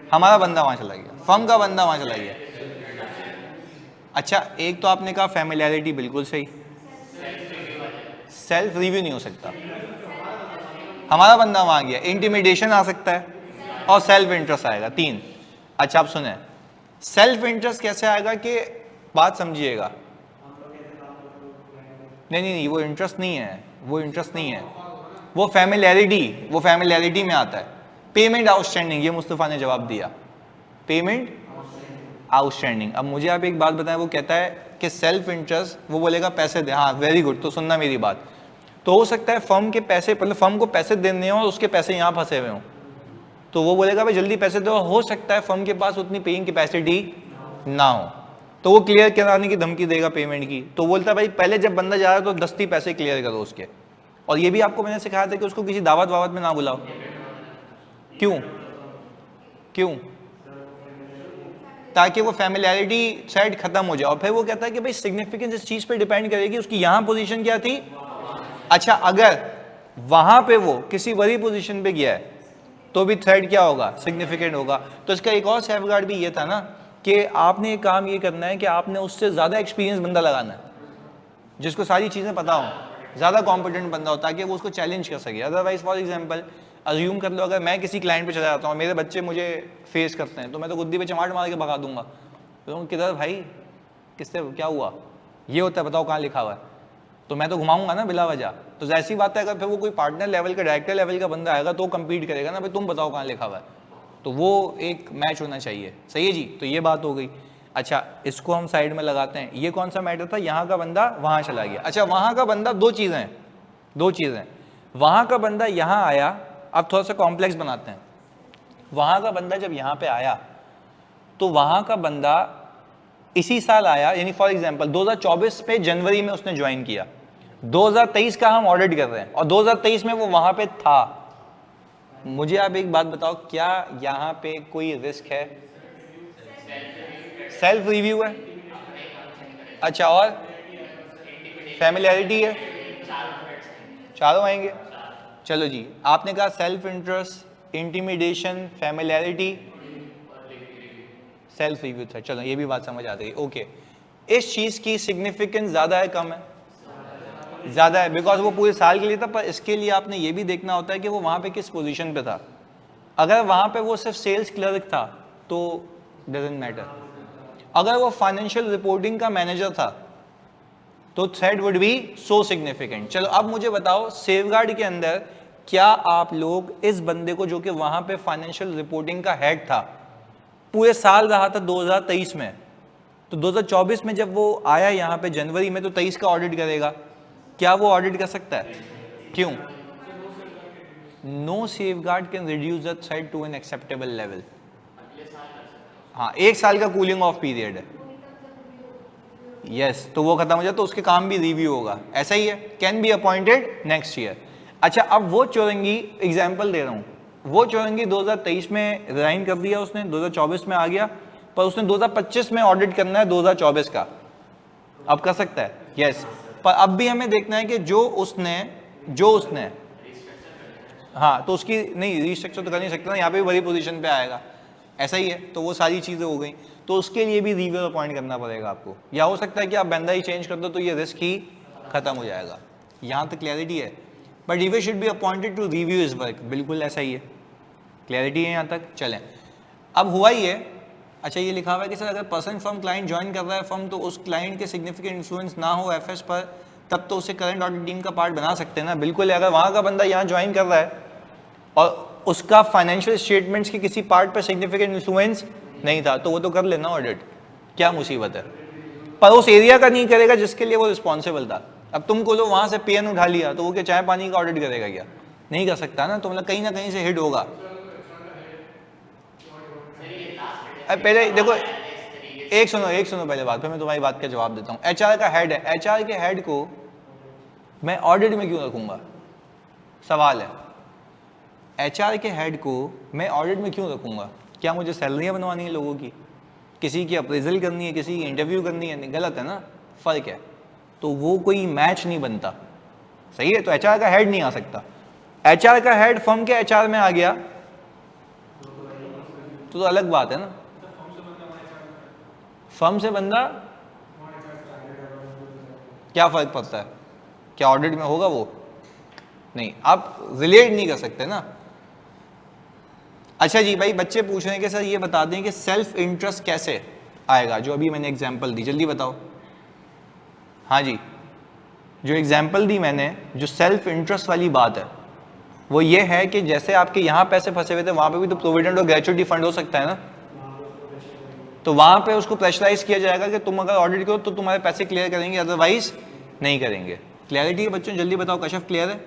हमारा बंदा वहां चला गया, फर्म का बंदा वहां चला गया। अच्छा, एक तो आपने कहा फैमिलियरिटी, बिल्कुल सही, सेल्फ रिव्यू नहीं हो सकता, हमारा बंदा वहां गया, इंटिमिडेशन आ सकता है और सेल्फ इंटरेस्ट आएगा, 3। अच्छा, आप सुने, सेल्फ इंटरेस्ट कैसे आएगा कि, बात समझिएगा, नहीं, वो इंटरेस्ट नहीं है, वो इंटरेस्ट नहीं है, वो फैमिलियरिटी में आता है। पेमेंट आउटस्टैंडिंग, ये मुस्तफा ने जवाब दिया, पेमेंट आउटस्टैंडिंग। अब मुझे आप एक बात बताएं, वो कहता है कि सेल्फ इंटरेस्ट, वो बोलेगा पैसे दे, हाँ वेरी गुड, तो सुनना मेरी बात, तो हो सकता है फर्म के पैसे, मतलब फर्म को पैसे देने हो और उसके पैसे यहाँ फंसे हुए हों, तो वो बोलेगा भाई जल्दी पैसे दो, हो सकता है फर्म के पास उतनी पेइंग कैपेसिटी ना हो, तो वो क्लियर कराने की धमकी देगा पेमेंट की। तो बोलता है भाई पहले जब बंदा जा रहा है तो दस्ती पैसे क्लियर करो उसके, और ये भी आपको मैंने सिखाया था कि उसको किसी दावत वावत में ना बुलाओ। क्यों? ताकि वो फैमिलियरिटी साइड खत्म हो जाए। और फिर वो कहता है कि भाई सिग्निफिकेंस इस चीज पे डिपेंड करेगी उसकी यहाँ पोजीशन क्या थी। अच्छा, अगर वहां पे वो किसी बड़ी पोजीशन पे गया है तो भी थ्रेड क्या होगा, सिग्निफिकेंट होगा। तो इसका एक और सेफगार्ड भी ये था ना कि आपने एक काम ये करना है कि आपने उससे ज्यादा एक्सपीरियंस बंदा लगाना है, जिसको सारी चीजें पता हो, ज्यादा कॉम्पिटेंट बंदा हो, ताकि वो उसको चैलेंज कर सके। अदरवाइज फॉर एग्जाम्पल अज्यूम कर लो, अगर मैं किसी क्लाइंट पे चला जाता हूँ, मेरे बच्चे मुझे फेस करते हैं, तो मैं तो गुद्दी पे चमाट मार के भगा दूंगा, तो किधर भाई, किससे क्या हुआ, ये होता है, बताओ कहाँ लिखा हुआ है, तो मैं तो घुमाऊंगा ना बिला वजह। तो ऐसी बात है, अगर फिर वो कोई पार्टनर लेवल का, डायरेक्टर लेवल का बंदा आएगा तो कम्पीट करेगा ना, भाई तुम बताओ कहाँ लिखा हुआ है, तो वो एक मैच होना चाहिए। सही है जी, तो ये बात हो गई। अच्छा, इसको हम साइड में लगाते हैं। ये कौन सा मैटर था, यहाँ का बंदा वहाँ चला गया। अच्छा, वहाँ का बंदा, दो चीज़ें, वहाँ का बंदा यहाँ आया, अब थोड़ा सा कॉम्प्लेक्स बनाते हैं। वहाँ का बंदा जब यहाँ पे आया तो वहाँ का बंदा इसी साल आया, यानी फॉर एग्जांपल 2024 में जनवरी में उसने ज्वाइन किया, 2023 का हम ऑडिट कर रहे हैं और 2023 में वो वहाँ पे था। मुझे आप एक बात बताओ, क्या यहाँ पे कोई रिस्क है? सेल्फ रिव्यू है। अच्छा, और फैमिलियरिटी है, चारों आएंगे। चलो जी, आपने कहा self interest, intimidation, familiarity, self review था। चलो ये भी बात समझ आ गई। ओके, इस चीज की सिग्निफिकेंस ज्यादा है कम है? ज्यादा है, बिकॉज वो पूरे साल के लिए था। पर इसके लिए आपने ये भी देखना होता है कि वो वहां पे किस पोजीशन पे था। अगर वहां पे वो सिर्फ सेल्स क्लर्क था तो डजंट मैटर। अगर वो फाइनेंशियल रिपोर्टिंग का मैनेजर था तो thread would be so significant. चलो अब मुझे बताओ, सेफगार्ड के अंदर क्या आप लोग इस बंदे को, जो कि वहां पे फाइनेंशियल रिपोर्टिंग का हेड था, पूरे साल रहा था 2023 में, तो 2024 में जब वो आया यहाँ पे जनवरी में, तो 23 का ऑडिट करेगा, क्या वो ऑडिट कर सकता है? क्यों? No safeguard can reduce the threat to an acceptable level. हाँ, 1 साल का कूलिंग ऑफ पीरियड है। यस, तो वो खत्म हो जाए तो उसके काम भी रिव्यू होगा। ऐसा ही है, can be appointed next year. अच्छा, अब वो चौरंगी, एग्जाम्पल दे रहा हूँ, वो चौरंगी 2023 में रिजाइन कर दिया उसने, 2024 में आ गया, पर उसने 2025 में ऑडिट करना है 2024 का। अब कर सकता है? यस, पर अब भी हमें देखना है कि जो उसने हाँ, तो उसकी नहीं, रिस्ट्रक्चर तो कर नहीं सकता ना, यहाँ पे भी बड़ी पोजीशन पे आएगा। ऐसा ही है, तो वो सारी चीजें हो गई, तो उसके लिए भी रिव्यू अपॉइंट करना पड़ेगा आपको। या हो सकता है कि आप बंदा ही चेंज कर दो तो ये रिस्क ही खत्म हो जाएगा। यहाँ तक क्लैरिटी है? But review should be appointed to review is work, बिल्कुल ऐसा ही है। क्लैरिटी है यहाँ तक? चलें, अब हुआ ही है। अच्छा, ये लिखा हुआ है कि सर अगर पर्सन फर्म क्लाइंट ज्वाइन कर रहा है फर्म, तो उस क्लाइंट के सिग्निफिकेंट इन्फ्लुएंस ना हो एफएस पर, तब तो उसे करंट ऑडिट टीम का पार्ट बना सकते हैं ना। बिल्कुल, अगर वहाँ का बंदा यहाँ ज्वाइन कर रहा है और उसका फाइनेंशियल स्टेटमेंट्स के किसी पार्ट पर सिग्निफिकेंट इन्फ्लुएंस नहीं था, तो वो तो कर लेना ऑडिट, क्या मुसीबत है। पर उस एरिया का नहीं करेगा जिसके लिए वो रिस्पॉन्सिबल था। अब तुम को लो वहाँ से पेन उठा लिया, तो वो क्या चाय पानी का ऑडिट करेगा क्या? नहीं कर सकता ना, तो मतलब कहीं ना कहीं से हिट होगा। पहले देखो, एक सुनो पहले बात, फिर मैं तुम्हारी बात का जवाब देता हूँ। एचआर का हेड है, एचआर के हेड को मैं ऑडिट में क्यों रखूंगा? सवाल है, एचआर के हेड को मैं ऑडिट में क्यों रखूंगा? क्या मुझे सैलरियां बनवानी है लोगों की, किसी की अप्रेजल करनी है, किसी की इंटरव्यू करनी है? गलत है ना, फर्क है। तो वो कोई मैच नहीं बनता, सही है। तो एचआर का हेड नहीं आ सकता। एचआर का हेड फर्म के एचआर में आ गया तो अलग बात है ना। फर्म से बंदा क्या फर्क पड़ता है? क्या ऑडिट में होगा वो? नहीं, आप रिलेट नहीं कर सकते ना। अच्छा जी भाई, बच्चे पूछ रहे हैं कि सर ये बता दें कि सेल्फ इंटरेस्ट कैसे आएगा, जो अभी मैंने एग्जांपल दी, जल्दी बताओ। हाँ जी, जो एग्जांपल दी मैंने, जो सेल्फ इंटरेस्ट वाली बात है, वो ये है कि जैसे आपके यहाँ पैसे फंसे हुए थे, वहां पे भी तो प्रोविडेंट और ग्रेच्युटी फंड हो सकता है ना। तो वहां पे उसको प्रेशराइज किया जाएगा कि तुम अगर ऑडिट करो तो तुम्हारे पैसे क्लियर करेंगे, अदरवाइज नहीं करेंगे। क्लियरिटी है बच्चों? जल्दी बताओ, कश्यप क्लियर है?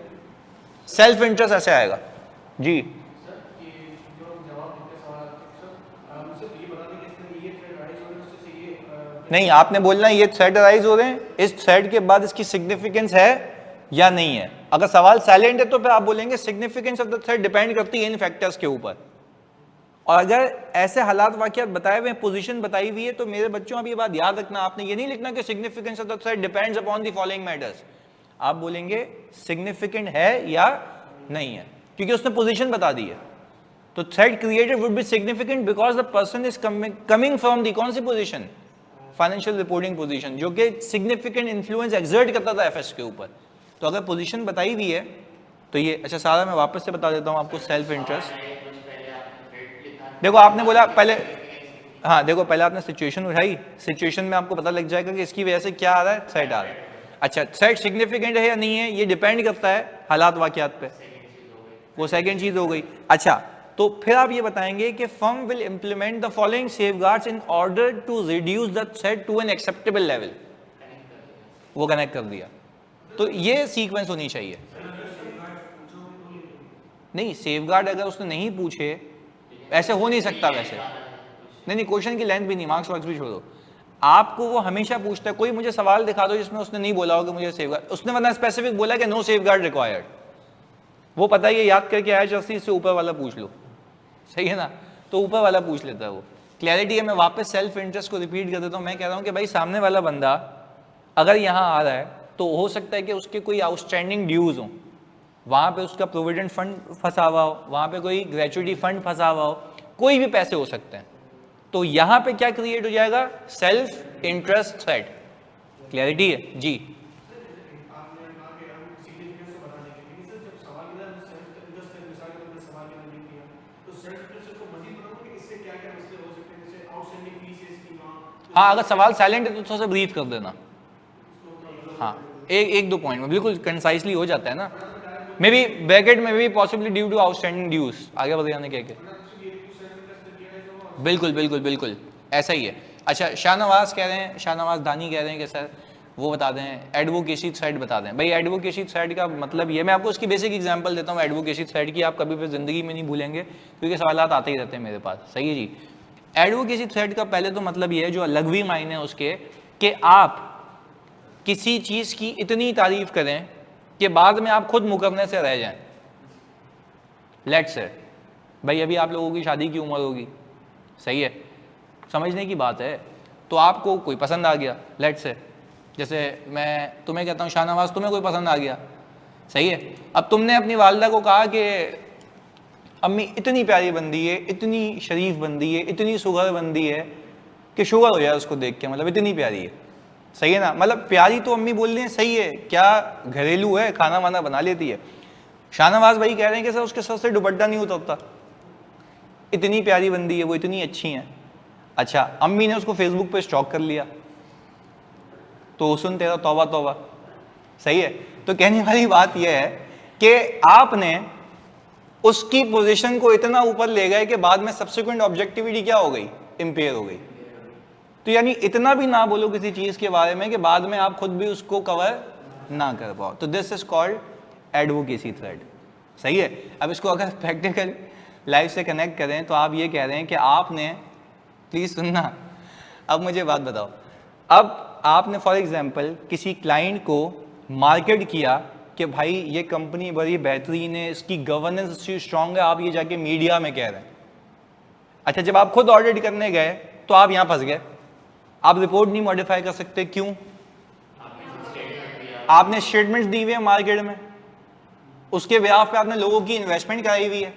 सेल्फ इंटरेस्ट ऐसे आएगा जी। नहीं, आपने बोलना ये थ्रेड अराइज हो रहे हैं, इस थ्रेड के बाद इसकी सिग्निफिकेंस है या नहीं है। अगर सवाल साइलेंट है तो फिर आप बोलेंगे significance of the thread depend करती है इन फैक्टर्स के ऊपर। और अगर ऐसे हालात वाकयात बताए हुए, पोजीशन बताई हुई है, तो मेरे बच्चों अब ये बात याद रखना, आपने ये नहीं लिखना कि significance of the thread depends upon the following matters. आप बोलेंगे सिग्निफिकेंट है या नहीं है, क्योंकि उसने पोजीशन बता दी है। तो thread created would be significant because the person is coming from the कौन सी पोजीशन? फाइनेंशियल रिपोर्टिंग पोजीशन, जो कि सिग्निफिकेंट इन्फ्लुएंस एक्सर्ट करता था एफएस के ऊपर। तो अगर पोजीशन बताई हुई है तो ये, अच्छा सारा मैं वापस से बता देता हूँ आपको। सेल्फ इंटरेस्ट, देखो आपने बोला पहले, हाँ देखो पहले आपने सिचुएशन उठाई, सिचुएशन में आपको पता लग जाएगा कि इसकी वजह से क्या आ रहा है, थ्रेट आ रहा है। अच्छा, थ्रेट सिग्निफिकेंट है या नहीं है, ये डिपेंड करता है हालात वाकयात पे, वो सेकंड चीज हो गई। अच्छा, तो फिर आप ये बताएंगे कि firm will implement the following safeguards in order to reduce the threat to an acceptable level. वो कनेक्ट कर दिया, तो ये सीक्वेंस होनी चाहिए। नहीं, सेफगार्ड अगर उसने नहीं पूछे, ऐसे हो नहीं सकता वैसे। नहीं, क्वेश्चन की लेंथ भी नहीं, मार्क्स वार्क्स भी छोड़ो। आपको वो हमेशा पूछता है, कोई मुझे सवाल दिखा दो जिसमें उसने नहीं बोला होगा मुझे सेफगार्ड, उसने वरना स्पेसिफिक बोला कि नो सेफगार्ड रिक्वायर्ड। वो पता है, ये याद करके आया, जैसे इससे ऊपर वाला पूछ लो, सही है ना, तो ऊपर वाला पूछ लेता है वो। क्लैरिटी है। मैं वापस सेल्फ इंटरेस्ट को रिपीट कर देता हूँ। मैं कह रहा हूँ कि भाई सामने वाला बंदा अगर यहाँ आ रहा है तो हो सकता है कि उसके कोई आउटस्टैंडिंग ड्यूज हो, वहाँ पे उसका प्रोविडेंट फंड फंसा हुआ हो, वहाँ पे कोई ग्रेचुइटी फंड फंसा हुआ हो, कोई भी पैसे हो सकते हैं। तो यहाँ पे क्या क्रिएट हो जाएगा? Self interest threat. क्लैरिटी है जी? हाँ, अगर सवाल साइलेंट है तो थोड़ा सा ब्रीफ कर देना। हाँ, एक दो पॉइंट में बिल्कुल कंसाइसली हो जाता है ना। मे बी ब्रैकेट में भी possibly due to outstanding dues, आगे बताने क्या क्या। बिल्कुल बिल्कुल बिल्कुल ऐसा ही है। अच्छा, शाहनवाज कह रहे हैं, शाहनवाज दानी कह रहे हैं कि सर वो बता दें, एडवोकेसी थ्रेड बता दें। भाई एडवोकेसी थ्रेड का मतलब ये, मैं आपको उसकी बेसिक एग्जांपल देता हूँ एडवोकेसी थ्रेड की, आप कभी भी जिंदगी में नहीं भूलेंगे क्योंकि सवालात आते ही रहते हैं मेरे पास, सही है जी। एडवोकेसी थ्रेड का पहले तो मतलब ये है, जो लघवी मायने है उसके, कि आप किसी चीज की इतनी तारीफ करें कि बाद में आप खुद मुकरने से रह जाएं। लेट्स से भाई अभी आप लोगों की शादी की उम्र होगी, सही है, समझने की बात है, तो आपको कोई पसंद आ गया, लेट्स से, जैसे मैं तुम्हें कहता हूँ शाहनवाज तुम्हें कोई पसंद आ गया, सही है। अब तुमने अपनी वालिदा को कहा कि अम्मी इतनी प्यारी बंदी है, इतनी शरीफ बंदी है, इतनी सुगर बंदी है कि शुगर हो जाए उसको देख के, मतलब इतनी प्यारी है, सही है ना। मतलब प्यारी तो अम्मी बोल रही है, सही है, क्या घरेलू है, खाना वाना बना लेती है। शाहनवाज भाई कह रहे हैं कि सर उसके सर से दुपट्टा नहीं उतरता, इतनी प्यारी बंदी है वो, इतनी अच्छी है। अच्छा, अम्मी ने उसको फेसबुक पे स्टॉक कर लिया, तो सुन तेरा तौबा तौबा, सही है। तो कहने वाली बात यह है कि आपने उसकी पोजीशन को इतना ऊपर ले गए कि बाद में सब्सिक्वेंट ऑब्जेक्टिविटी क्या हो गई? इंपेयर हो गई। तो यानी इतना भी ना बोलो किसी चीज के बारे में कि बाद में आप खुद भी उसको कवर ना कर पाओ। तो this is called advocacy thread, सही है। अब इसको अगर प्रैक्टिकल लाइफ से कनेक्ट करें तो आप ये कह रहे हैं कि आपने, प्लीज सुनना, अब मुझे बात बताओ, अब आपने फॉर एग्जांपल किसी क्लाइंट को मार्केट किया कि भाई ये कंपनी बड़ी बेहतरीन है, इसकी गवर्नेंस अच्छी स्ट्रांग है, आप ये जाके मीडिया में कह रहे हैं। अच्छा, जब आप खुद ऑडिट करने गए तो आप यहां फंस गए, आप रिपोर्ट नहीं मॉडिफाई कर सकते। क्यों? आपने स्टेटमेंट्स दी हुई है मार्केट में, उसके ब्याह पे आपने लोगों की इन्वेस्टमेंट कराई हुई है,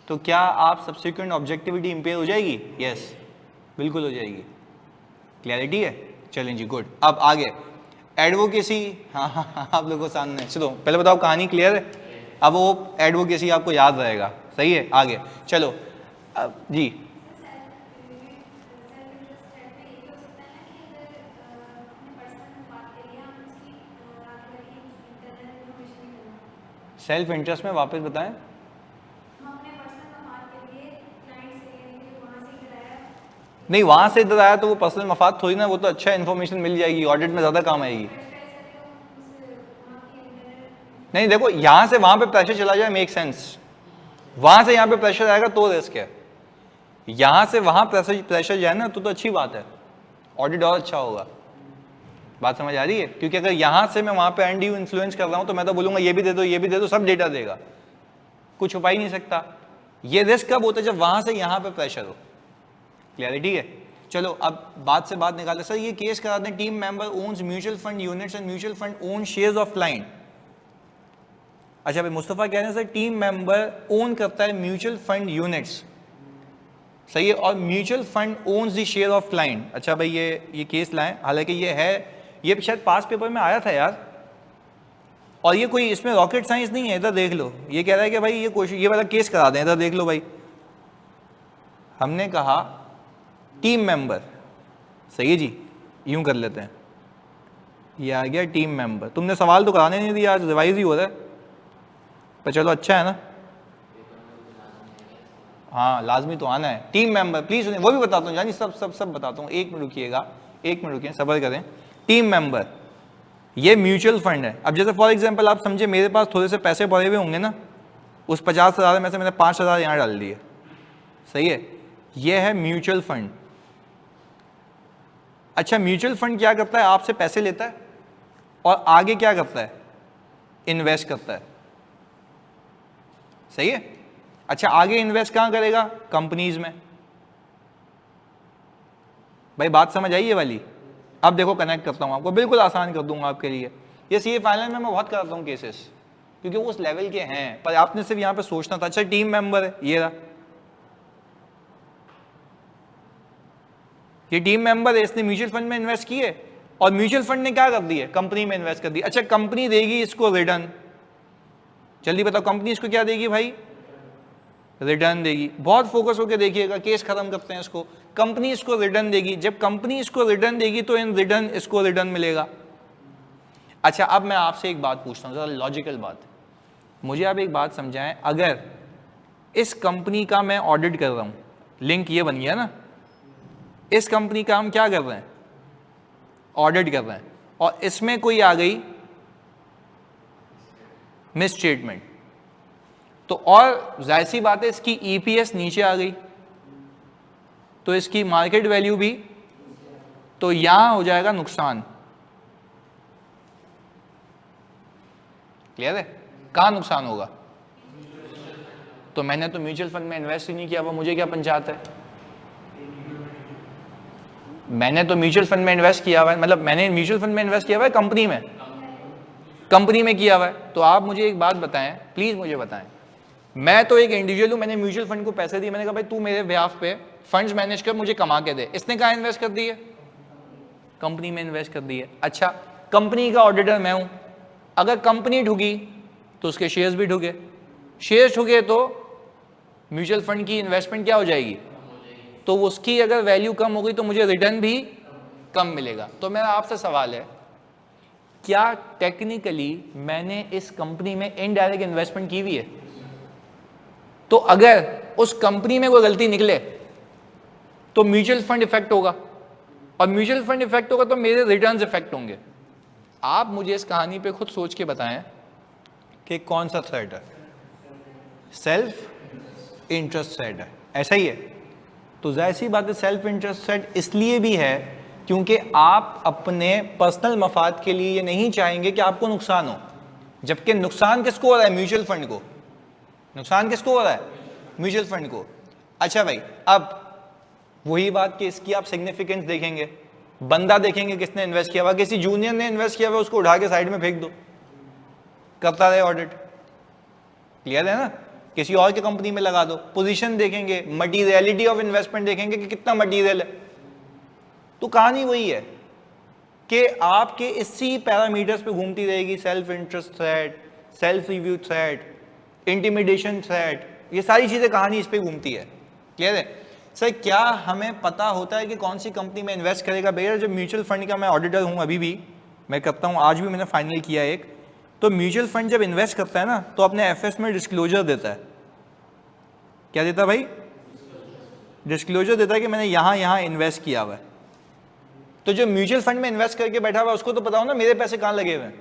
तो क्या आप सब्सिक्वेंट ऑब्जेक्टिविटी इंपेयर हो जाएगी? यस, बिल्कुल हो जाएगी। क्लैरिटी है? चलें जी, गुड। अब आगे एडवोकेसी। हाँ, आप लोगों के सामने, चलो पहले बताओ कहानी क्लियर है? अब वो एडवोकेसी आपको याद रहेगा, सही है? आगे चलो। अब जी, सेल्फ इंटरेस्ट में वापस बताएं। नहीं, वहां से इधर आया तो वो पर्सनल मफाद थोड़ी ना, वो तो अच्छा इन्फॉर्मेशन मिल जाएगी, ऑडिट में ज्यादा काम आएगी। नहीं देखो, यहां से वहां पे प्रेशर चला जाए, मेक सेंस। वहां से यहां पे प्रेशर आएगा तो रिस्क है, यहां से वहां प्रेशर जाए ना तो अच्छी बात है, ऑडिट और अच्छा होगा। बात समझ आ रही है? क्योंकि अगर यहां से मैं वहां पे एंड इन्फ्लुएंस कर रहा हूं तो मैं तो बोलूंगा ये भी दे दो, ये भी दे दो, सब डेटा देगा, कुछ छुपा ही नहीं सकता। ये रिस्क कब होता है? जब वहां से यहां पे प्रेशर हो। क्लैरिटी है? चलो अब बात से बात निकाले। सर ये केस करा दें, team member owns mutual fund units and mutual fund own shares of client. अच्छा भाई, मुस्तफा कह रहे हैं सर टीम मेंबर ओन करता है म्यूचुअल फंड यूनिट्स, सही है, और mutual fund owns the share of client. अच्छा भाई, ये केस लाएं, हालांकि ये है, ये शायद पास पेपर में आया था यार, और ये कोई इसमें रॉकेट साइंस नहीं है। इधर देख लो, ये कह रहा है कि भाई ये क्वेश्चन, ये वाला केस करा दें, इधर देख लो भाई। हमने कहा टीम मेंबर, सही है जी, यूं कर लेते हैं, ये आ गया टीम मेंबर। तुमने सवाल तो कराने नहीं दिया, आज रिवाइज ही हो रहा है, पर चलो अच्छा है ना। हाँ, लाजमी तो आना है। टीम मेंबर, प्लीज सुनिए, वो भी बताता हूँ जानी, सब बताता हूँ। एक मिनट रुकिएगा, एक मिनट रुकिए, सब्र करें। टीम मेंबर, ये म्यूचुअल फंड है। अब जैसे फॉर एग्जांपल आप समझे मेरे पास थोड़े से पैसे पड़े हुए होंगे ना, उस 50,000 में से मैंने 5,000 यहाँ डाल दिए, सही है, ये है म्यूचुअल फंड। अच्छा, म्यूचुअल फंड क्या करता है? आपसे पैसे लेता है और आगे क्या करता है? इन्वेस्ट करता है, सही है। अच्छा, आगे इन्वेस्ट कहां करेगा? कंपनीज में। भाई बात समझ आई ये वाली? अब देखो, कनेक्ट करता हूं आपको, बिल्कुल आसान कर दूंगा आपके लिए। ये सीए फाइनल में मैं बहुत करता हूं केसेस, क्योंकि वो उस लेवल के हैं, पर आपने सिर्फ यहां पे सोचना था। अच्छा, टीम मेंबर है, ये रहा, ये टीम मेंबर है, इसने म्यूचुअल फंड में इन्वेस्ट किए और म्यूचुअल फंड ने क्या कर दिया? कंपनी में इन्वेस्ट कर दी। अच्छा, कंपनी देगी इसको रिटर्न, जल्दी बताओ कंपनी इसको क्या देगी भाई? रिटर्न देगी। बहुत फोकस होकर देखिएगा, केस खत्म करते हैं इसको। कंपनी इसको रिटर्न देगी, जब कंपनी इसको रिटर्न देगी तो इन रिटर्न इसको रिटर्न मिलेगा। अच्छा, अब मैं आपसे एक बात पूछता हूँ, जरा लॉजिकल बात, मुझे आप एक बात समझाएं। अगर इस कंपनी का मैं ऑडिट कर रहा हूँ, लिंक ये बन गया ना, इस कंपनी का हम क्या कर रहे हैं? ऑडिट कर रहे हैं, और इसमें कोई आ गई मिस स्टेटमेंट, तो और जाहिर सी बात है इसकी ईपीएस नीचे आ गई, तो इसकी मार्केट वैल्यू भी, तो यहां हो जाएगा नुकसान। क्लियर है? कहां नुकसान होगा? तो मैंने तो म्यूचुअल फंड में इन्वेस्ट ही नहीं किया हुआ, मुझे क्या पंचायत है? मैंने तो म्यूचुअल फंड में इन्वेस्ट किया हुआ है, मतलब मैंने म्यूचुअल फंड में इन्वेस्ट किया हुआ है कंपनी में, कंपनी में किया हुआ है। तो आप मुझे एक बात बताएं, प्लीज मुझे बताएं, मैं तो एक इंडिविजुअल हूं, मैंने म्यूचुअल फंड को पैसे दिए, मैंने कहा भाई तू मेरे ब्याह पे फंड्स मैनेज कर, मुझे कमा के दे। इसने कहाँ इन्वेस्ट कर दिए? कंपनी में इन्वेस्ट कर दिए। अच्छा, कंपनी का ऑडिटर मैं हूं, अगर कंपनी ढुकी तो उसके शेयर्स भी ढुके, शेयर्स ढुके तो म्यूचुअल फंड की इन्वेस्टमेंट क्या हो जाएगी? तो उसकी अगर वैल्यू कम हो गई तो मुझे रिटर्न भी कम मिलेगा। तो मेरा आपसे सवाल है, क्या टेक्निकली मैंने इस कंपनी में इनडायरेक्ट इन्वेस्टमेंट की हुई है? तो अगर उस कंपनी में कोई गलती निकले तो म्यूचुअल फंड इफेक्ट होगा, और म्यूचुअल फंड इफेक्ट होगा तो मेरे रिटर्न्स इफेक्ट होंगे। आप मुझे इस कहानी पे खुद सोच के बताएं कि कौन सा थ्रेट है? सेल्फ इंटरेस्ट थ्रेट है, ऐसा ही है। तो जाहिर सी बात है सेल्फ इंटरेस्टेड इसलिए भी है क्योंकि आप अपने पर्सनल मफाद के लिए ये नहीं चाहेंगे कि आपको नुकसान हो, जबकि नुकसान किसको हो रहा है? म्यूचुअल फंड को। नुकसान किसको हो रहा है? म्यूचुअल फंड को। अच्छा भाई, अब वही बात कि इसकी आप सिग्निफिकेंस देखेंगे, बंदा देखेंगे किसने इन्वेस्ट किया हुआ, किसी जूनियर ने इन्वेस्ट किया हुआ, उसको उठा के साइड में फेंक दो, करता रहे ऑडिट। क्लियर है ना? किसी और की कंपनी में लगा दो। पोजीशन देखेंगे, मटीरियलिटी ऑफ इन्वेस्टमेंट देखेंगे कि कितना मटीरियल है। तो कहानी वही है कि आपके इसी पैरामीटर्स पे घूमती रहेगी, self interest threat, self review threat, intimidation threat, ये सारी चीजें कहानी इस पे घूमती है। क्लियर है? सर क्या हमें पता होता है कि कौन सी कंपनी में इन्वेस्ट करेगा? भैया जब म्यूचुअल फंड का मैं ऑडिटर हूं, अभी भी मैं करता हूं, आज भी मैंने फाइनल किया एक, तो म्यूचुअल फंड जब इन्वेस्ट करता है ना तो अपने एफएस में डिस्क्लोजर देता है। क्या देता है भाई? डिस्क्लोजर देता है कि मैंने यहां इन्वेस्ट किया हुआ है। तो जो म्यूचुअल फंड में इन्वेस्ट करके बैठा हुआ है उसको तो पता हो ना मेरे पैसे कहां लगे हुए हैं,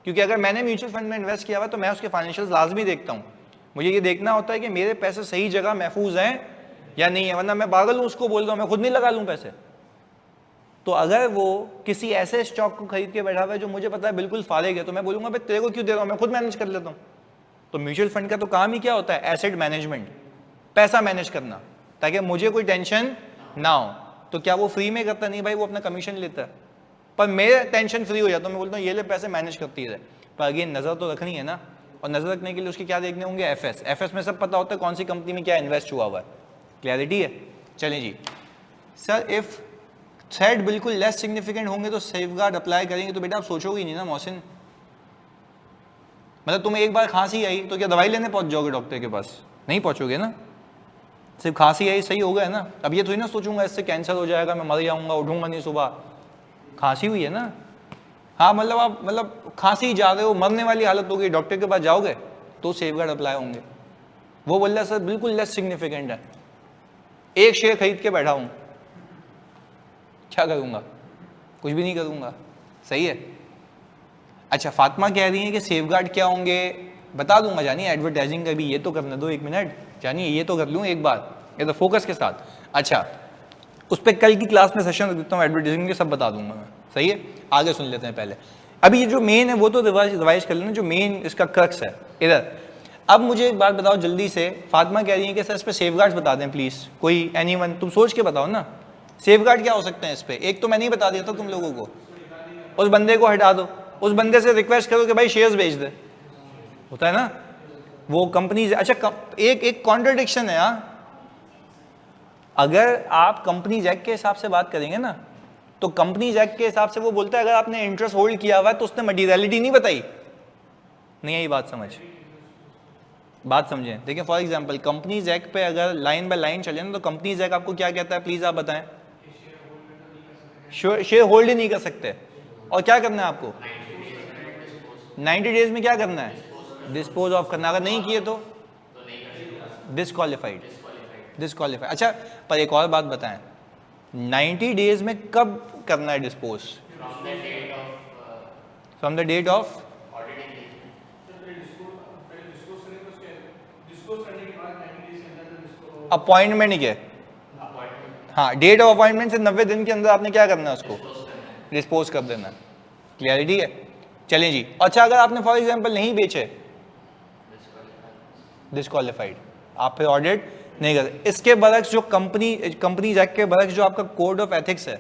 क्योंकि अगर मैंने म्यूचुअल फंड में इन्वेस्ट किया हुआ तो मैं उसके फाइनेंशियल लाजमी देखता हूं। मुझे ये देखना होता है कि मेरे पैसे सही जगह महफूज हैं या नहीं है, वरना मैं पागल हूं उसको बोल रहा हूं, मैं खुद नहीं लगा लूं पैसे। तो अगर वो किसी ऐसे स्टॉक को खरीद के बैठा हुआ है जो मुझे पता है बिल्कुल फारेग है, तो मैं बोलूंगा भाई तेरे को क्यों दे रहा हूं, मैं खुद मैनेज कर लेता हूं। तो म्यूचुअल फंड का तो काम ही क्या होता है? एसेट मैनेजमेंट, पैसा मैनेज करना, ताकि मुझे कोई टेंशन ना हो। तो क्या वो फ्री में करता? नहीं भाई, वो अपना कमीशन लेता है, पर मेरे टेंशन फ्री हो जाता है। मैं बोलता हूँ ये ले पैसे मैनेज करती है, पर अगेन नजर तो रखनी है ना, और नजर रखने के लिए उसके क्या देखने होंगे? एफएस। एफएस में सब पता होता है कौन सी कंपनी में क्या इन्वेस्ट हुआ हुआ है। क्लैरिटी है? चलें जी सर, इफ थ्रेट बिल्कुल लेस सिग्निफिकेंट होंगे तो सेफगार्ड अप्लाई करेंगे, तो बेटा आप सोचोगे नहीं ना मोहसिन, मतलब तुम्हें एक बार खांसी आई तो क्या दवाई लेने पहुंच जाओगे डॉक्टर के पास? नहीं पहुंचोगे ना। सिर्फ खांसी आई सही हो गया ना, अब ये थोड़ी ना सोचूंगा इससे कैंसर हो जाएगा, मैं मर जाऊंगा, उठूंगा नहीं सुबह। खांसी हुई है ना, हाँ मतलब आप मतलब खांसी जा रहे हो, मरने वाली हालत हो गई, डॉक्टर के पास जाओगे तो सेफगार्ड अप्लाई होंगे। वो बोल रहा सर बिल्कुल लेस सिग्निफिकेंट है, एक शेयर खरीद के बैठा हूं, क्या करूंगा? कुछ भी नहीं करूंगा। सही है? अच्छा फातिमा कह रही है कि सेफगार्ड क्या होंगे, बता दूंगा, जानिए एडवर्टाइजिंग का भी ये तो करने दो, एक मिनट, जानिए ये तो कर लूँ एक बार, ये तो फोकस के साथ। अच्छा उस पर कल की क्लास में सेशन देता हूँ, एडवर्टाइजिंग के सब बता दूंगा मैं। सही है? आगे सुन लेते हैं पहले। अभी ये जो मेन है वो तो रिवाइज कर लेना, जो मेन इसका क्रक्स है इधर। अब मुझे एक बात बताओ जल्दी से, फातिमा कह रही है कि सर इस पर सेफगार्ड्स बता दें प्लीज, कोई एनीवन, तुम सोच के बताओ ना सेफगार्ड क्या हो सकते हैं इस पे। एक तो मैं नहीं बता देता तुम लोगों को, उस बंदे को हटा दो, उस बंदे से रिक्वेस्ट करो कि भाई शेयर्स बेच दे, होता है ना वो कंपनी। अच्छा एक कॉन्ट्रडिक्शन है यहाँ, अगर आप कंपनीज एक्ट के हिसाब से बात करेंगे ना तो कंपनीज एक्ट के हिसाब से वो बोलता है अगर आपने इंटरेस्ट होल्ड किया हुआ है तो उसने मटीरियलिटी नहीं बताई। नहीं आई बात समझ? बात समझें, देखिए फॉर एग्जांपल कंपनीज एक्ट पे अगर लाइन बाय लाइन चले ना तो कंपनीज एक्ट आपको क्या कहता है, प्लीज आप बताएं। शेयर होल्ड ही नहीं कर सकते, और क्या करना है आपको? 90 डेज में क्या करना है? डिस्पोज ऑफ करना। अगर नहीं किए तो डिस्क्वालीफाइड। डिस्क्वालीफाइड। अच्छा पर एक और बात बताएं, 90 डेज में कब करना है dispose? From the date of appointment के, हाँ डेट ऑफ अपॉइंटमेंट से 90 दिन के अंदर आपने क्या करना है? उसको डिस्पोज कर देना। क्लियरिटी है? चलें जी। अच्छा अगर आपने फॉर एग्जांपल नहीं बेचे, डिस्क्वालीफाइड, आप फिर ऑडिट नहीं करते। इसके बरक्स जो कंपनीज एक्ट के बरक्स जो आपका कोड ऑफ एथिक्स है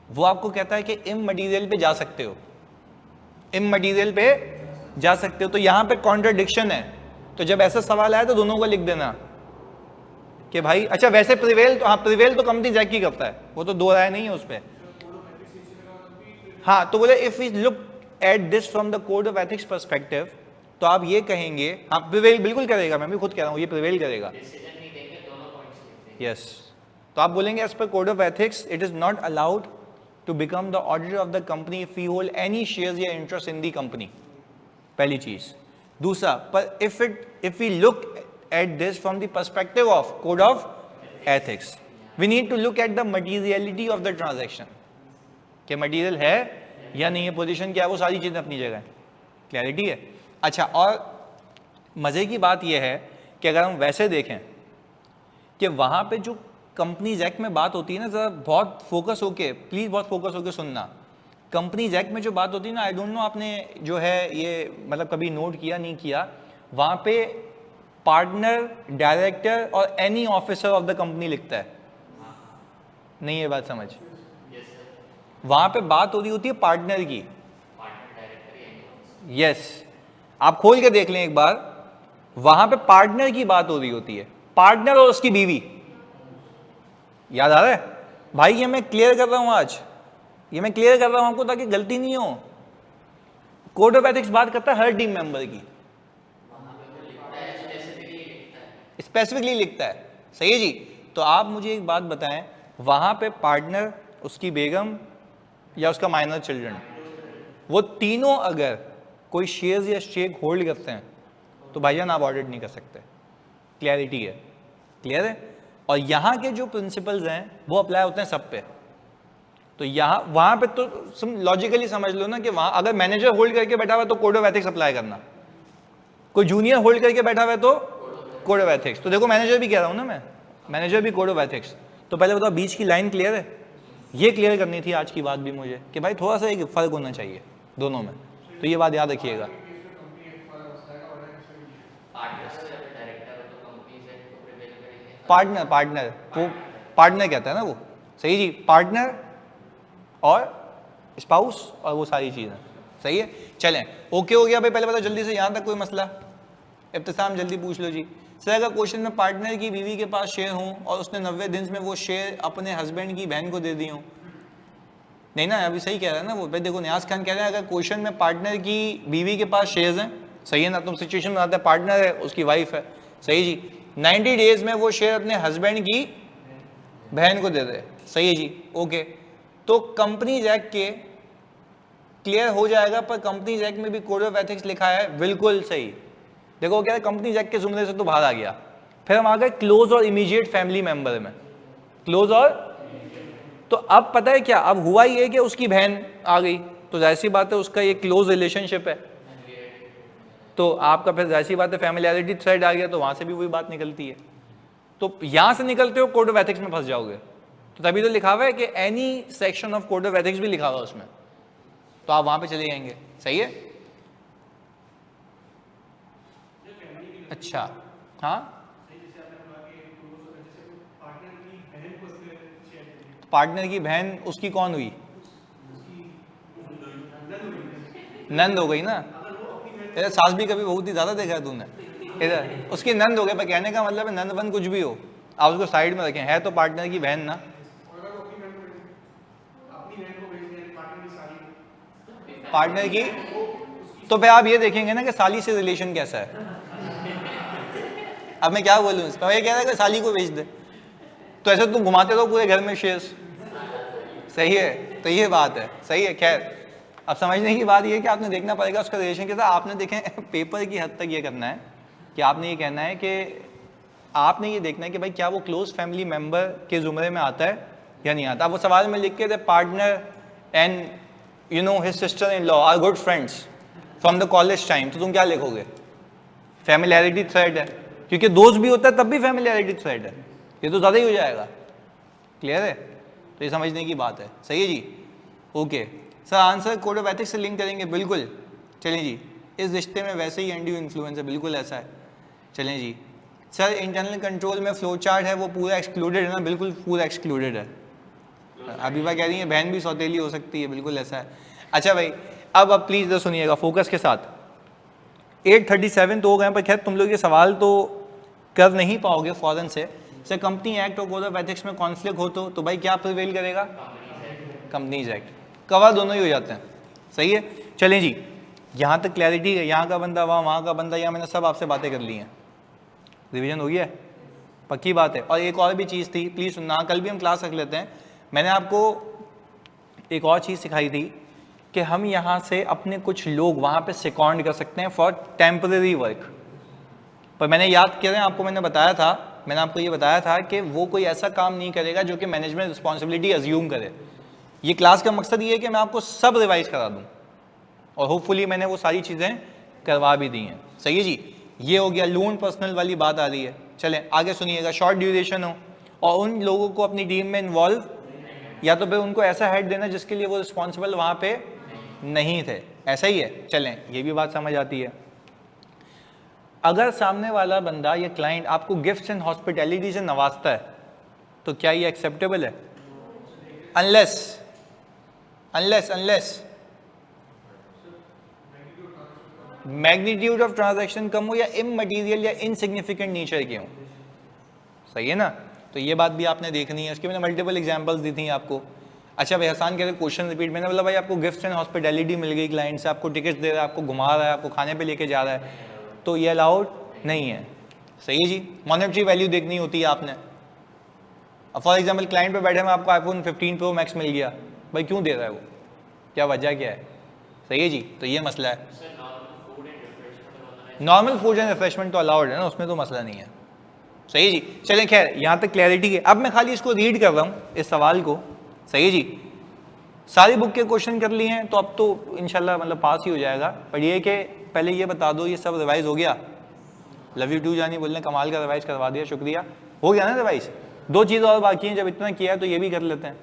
वो आपको कहता है कि इमटेरियल पे जा सकते हो, इमटेरियल पे जा सकते हो। तो यहां पे कॉन्ट्रडिक्शन है, तो जब ऐसा सवाल आया तो दोनों को लिख देना कि भाई अच्छा वैसे प्रिवेल तो, हाँ प्रिवेल तो कंपनीज एक्ट ही करता है, वो तो दो राय नहीं है उस पर। हाँ तो बोले if we look at this from the code of ethics perspective, तो आप ये कहेंगे, हाँ प्रिवेल बिल्कुल करेगा, मैं भी खुद कह रहा हूँ ये प्रिवेल करेगा। यस तो आप बोलेंगे as per code of ethics it is not allowed to become the auditor of the company if you hold any shares या इंटरेस्ट इन द कंपनी, पहली चीज। दूसरा, पर if we look at this from the perspective of code of ethics, we need to look at the materiality of the transaction, कि material है या नहीं है, पोजीशन क्या है, वो सारी चीजें अपनी जगह है। क्लैरिटी है? अच्छा और मजे की बात यह है कि अगर हम वैसे देखें कि वहां पे जो कंपनीज एक्ट में बात होती है ना, ज़रा बहुत फोकस होके, प्लीज़ बहुत फोकस होके सुनना। कंपनीज एक्ट में जो बात होती है ना, आई डोंट नो आपने जो है ये मतलब कभी नोट किया नहीं किया, वहाँ पे पार्टनर, डायरेक्टर और any officer of the company लिखता है, नहीं ये बात समझ? वहाँ पे बात हो रही होती है पार्टनर की। यस, आप खोल के देख लें एक बार, वहां पे पार्टनर की बात हो रही होती है, पार्टनर और उसकी बीवी। याद आ रहा है भाई? ये मैं क्लियर कर रहा हूं आज, ये मैं क्लियर कर रहा हूं आपको ताकि गलती नहीं हो। कोड ऑफ एथिक्स बात करता है हर टीम मेंबर की, स्पेसिफिकली लिखता है। सही है जी। तो आप मुझे एक बात बताएं, वहां पे पार्टनर, उसकी बेगम या उसका माइनर चिल्ड्रन, वो तीनों अगर कोई शेयर्स या स्टेक होल्ड करते हैं तो भाईजान आप ऑडिट नहीं कर सकते। क्लैरिटी है? क्लियर है? और यहाँ के जो प्रिंसिपल्स हैं वो अप्लाई होते हैं सब पे। तो यहाँ वहाँ पे तो लॉजिकली समझ लो ना कि वहाँ अगर मैनेजर होल्ड करके बैठा हुआ है तो कोड ऑफ एथिक्स अप्लाई करना, कोई जूनियर होल्ड करके बैठा हुआ है तो कोड ऑफ एथिक्स। तो देखो मैनेजर भी कह रहा हूँ ना मैं, मैनेजर भी कोड ऑफ एथिक्स। तो पहले बताओ बीच की लाइन क्लियर है? ये क्लियर करनी थी आज की बात भी मुझे कि भाई थोड़ा सा एक फर्क होना चाहिए दोनों में, तो ये बात याद रखिएगा। पार्टनर, पार्टनर वो पार्टनर कहता है ना वो। सही जी, पार्टनर और स्पाउस और वो सारी चीज़ें। सही है, चलें ओके हो गया भाई। पहले बताओ जल्दी से, यहाँ तक कोई मसला? इब्तिसाम जल्दी पूछ लो जी। सर अगर क्वेश्चन में पार्टनर की बीवी के पास शेयर हों और उसने 90 दिन में वो शेयर अपने हस्बैंड की बहन को दे दी हों, नहीं ना अभी सही कह रहा है ना वो भाई। देखो न्याज खान कह रहे हैं अगर क्वेश्चन में पार्टनर की बीवी के पास शेयर्स हैं, सही है ना, तुम सिचुएशन बनाते हैं पार्टनर है, उसकी वाइफ है, सही जी, 90 डेज में वो शेयर अपने हस्बैंड की बहन को दे दे, सही है जी, ओके। तो कंपनीज एक्ट के क्लियर हो जाएगा, पर कंपनीज एक्ट में भी कोड ऑफ एथिक्स लिखा है, बिल्कुल सही। देखो क्या है, कंपनीज एक्ट के जुमले से तो बाहर आ गया। फिर हम आ गए क्लोज और इमीडिएट फैमिली मेंबर में, क्लोज और, तो अब पता है क्या, अब हुआ ये कि उसकी बहन आ गई, तो जाहिर सी बात है उसका ये क्लोज रिलेशनशिप है, तो आपका फिर जाहिर सी बात है फैमिलियरिटी साइड आ गया, तो वहां से भी वही बात निकलती है। तो यहां से निकलते हो कोड ऑफ एथिक्स में फंस जाओगे। तो तभी तो लिखा हुआ है कि any section of code of ethics भी लिखा हुआ है उसमें, तो आप वहां पे चले जाएंगे। सही है, अच्छा हाँ, पार्टनर की बहन उसकी कौन हुई? नंद हो गई ना। इधर सास भी कभी बहुत ही ज्यादा देखा है तूने, इधर उसकी नंद हो गई, पर कहने का मतलब है नंद बन कुछ भी हो, आप उसको साइड में रखें, है तो पार्टनर की बहन ना। पार्टनर की, तो फिर आप ये देखेंगे ना कि साली से रिलेशन कैसा है। अब मैं क्या बोलूँ इस पर, ये कह रहा है कि साली को बेच दे, तो ऐसे तुम घुमाते रहो पूरे घर में शेयर्स। सही है, तो ये बात है, सही है। खैर अब समझने की बात ये है कि आपने देखना पड़ेगा उसका रिलेशन के साथ। आपने देखें पेपर की हद तक ये करना है कि आपने ये कहना है कि आपने ये देखना है कि भाई क्या वो क्लोज फैमिली मेंबर के जुमरे में आता है या नहीं आता। आप वो सवाल में लिख के थे partner and you know his sister in law are good friends from the college time, तो तुम क्या लिखोगे? फैमिलियरिटी थ्रेड है, क्योंकि दोस्त भी होता है तब भी फैमिलियरिटी थ्रेड है, ये तो ज़्यादा ही हो जाएगा। क्लियर है? तो ये समझने की बात है। सही है जी, okay. Sir answer code of ethics से लिंक करेंगे, बिल्कुल। चलें जी, इस रिश्ते में वैसे ही एंड्यू इन्फ्लुएंस है, बिल्कुल ऐसा है। चलें जी। सर इंटरनल कंट्रोल में फ्लो चार्ट है वो पूरा एक्सक्लूडेड है ना? बिल्कुल पूरा एक्सक्लूडेड है। अबीबा कह रही है बहन भी सौतेली हो सकती है, बिल्कुल ऐसा है। अच्छा भाई अब प्लीज़ सुनिएगा फोकस के साथ। 8:37 तो हो गए, पर खैर तुम लोग ये सवाल तो कर नहीं पाओगे फौरन से। सर कंपनी एक्ट और कोड ऑफ एथिक्स में कॉन्फ्लिक्ट हो तो भाई क्या प्रिवेल करेगा? Companies act. कवर दोनों ही हो जाते हैं, सही है। चलें जी, यहाँ तक क्लैरिटी है, यहाँ का बंदा वहाँ का बंदा यहाँ, मैंने सब आपसे बातें कर ली हैं, रिवीजन हो गया है, पक्की बात है। और एक और भी चीज़ थी, प्लीज़ सुनना, कल भी हम क्लास रख लेते हैं। मैंने आपको एक और चीज़ सिखाई थी कि हम यहाँ से अपने कुछ लोग वहाँ पे सेकॉन्ड कर सकते हैं फॉर टेम्परेरी वर्क। पर मैंने याद किया, आपको मैंने बताया था, मैंने आपको ये बताया था कि वो कोई ऐसा काम नहीं करेगा जो कि मैनेजमेंट रिस्पॉन्सिबिलिटी अज्यूम करे। ये क्लास का मकसद ये है कि मैं आपको सब रिवाइज करा दूँ, और होपफुली मैंने वो सारी चीज़ें करवा भी दी हैं। सही है जी, ये हो गया लोन पर्सनल वाली बात आ रही है। चलें आगे सुनिएगा। शॉर्ट ड्यूरेशन हो और उन लोगों को अपनी टीम में इन्वॉल्व, या तो फिर उनको ऐसा हेड देना जिसके लिए वो रिस्पॉन्सिबल वहां पे नहीं थे। ऐसा ही है, चलें ये भी बात समझ आती है। अगर सामने वाला बंदा या क्लाइंट आपको गिफ्ट्स एंड हॉस्पिटैलिटी से नवाजता है तो क्या ये एक्सेप्टेबल है? अनलेस मैग्नीट्यूड ऑफ ट्रांजैक्शन कम हो या इममटीरियल या इनसिग्निफिकेंट नेचर के हो। सही है ना? तो ये बात भी आपने देखनी है। उसके मैंने मल्टीपल एग्जांपल्स दी थी आपको। अच्छा भाई हसान कह रहे क्वेश्चन रिपीट, मैंने बोला भाई आपको गिफ्ट्स एंड हॉस्पिटैलिटी मिल गई, क्लाइंट से आपको टिकट्स दे रहा है, आपको घुमा रहा है, आपको खाने पे लेके जा रहा है, तो ये अलाउड नहीं है। सही है जी, मॉनेटरी वैल्यू देखनी होती है आपने। फॉर एग्जाम्पल क्लाइंट पे बैठे में आपको आईफोन 15 प्रो मैक्स मिल गया, भाई क्यों दे रहा है वो, क्या वजह क्या है? सही है जी, तो ये मसला है। नॉर्मल फूड एंड रिफ्रेशमेंट तो अलाउड है ना, उसमें तो मसला नहीं है। सही है जी, चलें खैर यहाँ तक क्लैरिटी है। अब मैं खाली इसको रीड कर रहा हूँ इस सवाल को। सही है जी, सारी बुक के क्वेश्चन कर लिए हैं तो अब तो इंशाल्लाह मतलब पास ही हो जाएगा। पर ये कि पहले ये बता दो ये सब रिवाइज हो गया? लव यू टू जानी बोलने कमाल का रिवाइज करवा दिया, शुक्रिया। हो गया ना रिवाइज? 2 चीज़ें और बाकी हैं, जब इतना किया तो ये भी कर लेते हैं।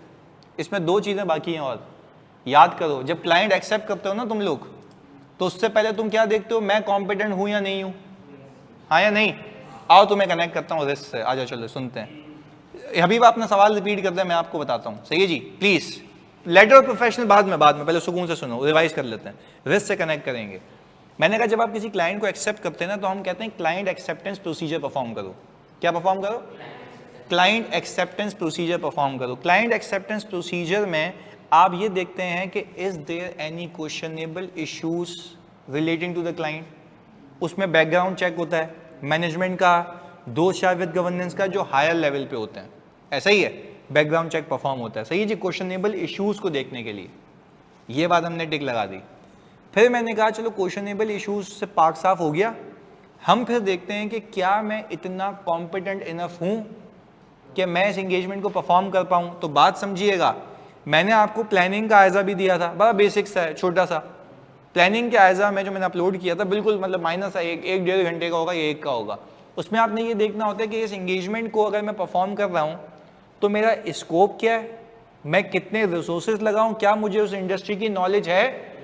इसमें 2 चीज़ें बाकी हैं और याद करो। जब क्लाइंट एक्सेप्ट करते हो ना तुम लोग, तो उससे पहले तुम क्या देखते हो, मैं कॉम्पिटेंट हूँ या नहीं हूँ, हाँ या नहीं? आओ तुम्हें कनेक्ट करता हूँ रिस्क से, आ जाओ चलो सुनते हैं। हबीब अपना सवाल रिपीट करते हैं, मैं आपको बताता हूँ। सही है जी, प्लीज लेटर ऑफ प्रोफेशनल बाद में पहले सुकून से सुनो, रिवाइज कर लेते हैं, रिस्क से कनेक्ट करेंगे। मैंने कहा जब आप किसी क्लाइंट को एक्सेप्ट करते हैं ना तो हम कहते हैं क्लाइंट एक्सेप्टेंस प्रोसीजर परफॉर्म करो। क्या परफॉर्म करो? क्लाइंट एक्सेप्टेंस प्रोसीजर परफॉर्म करो। क्लाइंट एक्सेप्टेंस प्रोसीजर में आप ये देखते हैं कि is there any questionable issues relating to the client. उसमें बैकग्राउंड चेक होता है मैनेजमेंट का, 2 स्टार विद गवर्नेंस का जो हायर लेवल पे होते हैं। ऐसा ही है, बैकग्राउंड चेक परफॉर्म होता है। सही है जी, क्वेश्चनेबल इश्यूज को देखने के लिए। ये बात हमने टिक लगा दी। फिर मैंने कहा चलो क्वेश्चनेबल इश्यूज से पार्ट साफ हो गया, हम फिर देखते हैं कि क्या मैं इतना कॉम्पिटेंट इनफ हूं कि मैं इस एंगेजमेंट को परफॉर्म कर पाऊं। तो बात समझिएगा, मैंने आपको प्लानिंग का आयजा भी दिया था, बड़ा बेसिक्स है, छोटा सा प्लानिंग के आयजा में जो मैंने अपलोड किया था, बिल्कुल मतलब माइनस है, 1-1.5 घंटे का होगा, ये 1 का होगा। उसमें आपने ये देखना होता है कि इस एंगेजमेंट को अगर मैं परफॉर्म कर रहा हूँ तो मेरा स्कोप क्या है, मैं कितने रिसोर्सेज लगाऊं, क्या मुझे उस इंडस्ट्री की नॉलेज है।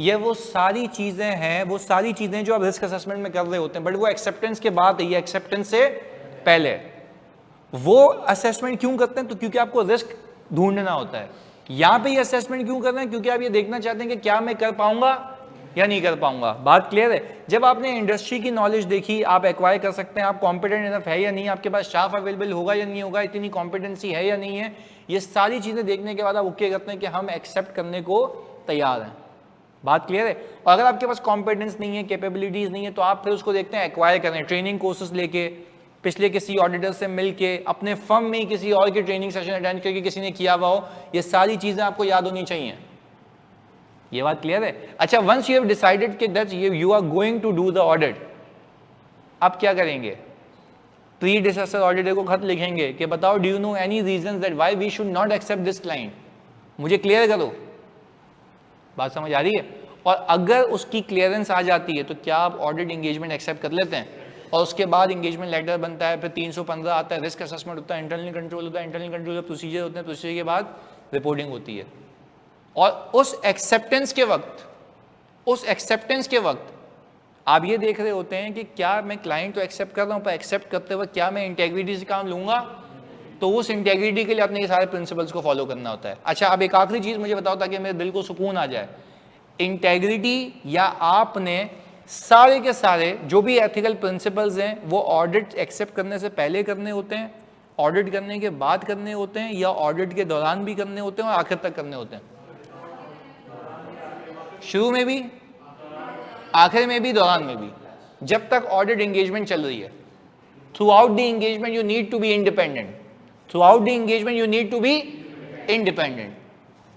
ये वो सारी चीज़ें हैं, वो सारी चीज़ें जो आप रिस्क असेसमेंट में कर रहे होते हैं, बट वो एक्सेप्टेंस के बाद है, ये एक्सेप्टेंस से पहले। वो असेसमेंट क्यों करते हैं? तो क्योंकि आपको रिस्क ढूंढना होता है। यहाँ पे ये असेसमेंट क्यों कर रहे हैं? क्योंकि आप ये देखना चाहते हैं कि क्या मैं कर पाऊंगा या नहीं कर पाऊंगा। बात क्लियर है? जब आपने इंडस्ट्री की नॉलेज देखी, आप एक्वायर कर सकते हैं, आप कॉम्पिटेंट इनफ है या नहीं, आपके पास स्टाफ अवेलेबल होगा या नहीं होगा, इतनी कॉम्पिटेंसी है या नहीं है, ये सारी चीज़ें देखने के बाद आप ओके करते हैं कि हम एक्सेप्ट करने को तैयार हैं। बात क्लियर है? और अगर आपके पास कॉम्पिटेंस नहीं है, कैपेबिलिटीज नहीं है, तो आप फिर उसको देखते हैं एक्वायर करें, ट्रेनिंग कोर्सेज लेके, पिछले किसी ऑडिटर से मिलके, अपने फर्म में किसी और की ट्रेनिंग सेशन अटेंड करके किसी ने किया हुआ हो। ये सारी चीजें आपको याद होनी चाहिए। ये बात क्लियर है? अच्छा, वंस यू हैव डिसाइडेड कि that you are going to do the audit, आप क्या करेंगे? प्री डिसेसर ऑडिटर को खत लिखेंगे कि बताओ do you know any reason that why we should not accept this client, मुझे क्लियर करो। बात समझ आ रही है? और अगर उसकी क्लियरेंस आ जाती है तो क्या आप ऑडिट एंगेजमेंट एक्सेप्ट कर लेते हैं? और उसके बाद एंगेजमेंट लेटर बनता है, फिर 315 आता है, रिस्क असेसमेंट होता है, इंटरनल कंट्रोल होता है, इंटरनल कंट्रोल प्रोसीजर होते हैं, प्रोसीजर के बाद रिपोर्टिंग होती है। और उस एक्सेप्टेंस के वक्त आप ये देख रहे होते हैं कि क्या मैं क्लाइंट तो एक्सेप्ट कर रहा हूँ, पर एक्सेप्ट करते वक्त क्या मैं इंटेग्रिटी से काम लूंगा? तो उस इंटेग्रिटी के लिए अपने ये सारे प्रिंसिपल्स को फॉलो करना होता है। अच्छा, अब एक आखिरी चीज मुझे बताओ ताकि मेरे दिल को सुकून आ जाए। इंटेग्रिटी या आपने सारे के सारे जो भी एथिकल प्रिंसिपल्स हैं वो ऑडिट एक्सेप्ट करने से पहले करने होते हैं, ऑडिट करने के बाद करने होते हैं, या ऑडिट के दौरान भी करने होते हैं और आखिर तक करने होते हैं? शुरू में भी, आखिर में भी, दौरान में भी, जब तक ऑडिट एंगेजमेंट चल रही है। Throughout the engagement you need to be independent, throughout the engagement you need to be independent.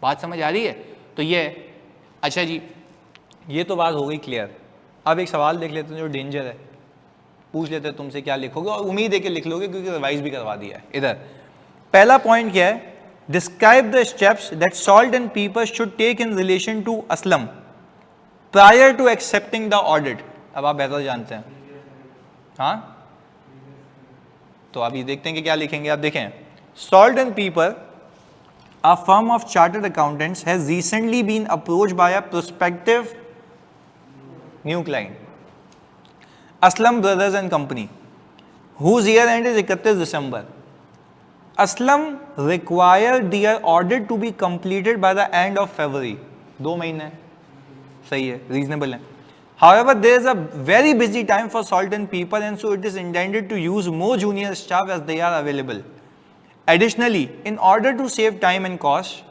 बात समझ आ रही है? तो ये, अच्छा जी, ये तो बात हो गई क्लियर। अब एक सवाल देख लेते हैं जो डेंजर है, पूछ लेते हैं तुमसे क्या लिखोगे, और उम्मीद है कि लिख लोगे क्योंकि रिवाइज भी करवा दिया है। इधर पहला पॉइंट क्या है? Describe the steps that salt and pepper should take in relation to Aslam prior to accepting the audit. अब आप बेहतर जानते हैं, हाँ तो अभी देखते हैं कि क्या लिखेंगे। आप देखें, salt and paper, a firm of chartered accountants has recently been approached by a prospective new client, Aslam Brothers and Company, whose year end is 31 December. Aslam required their audit to be completed by the end of February. 2 महीने, सही है, reasonable है. However, there is a very busy time for Salt and Pepper, and so it is intended to use more junior staff as they are available. Additionally, in order to save time and cost,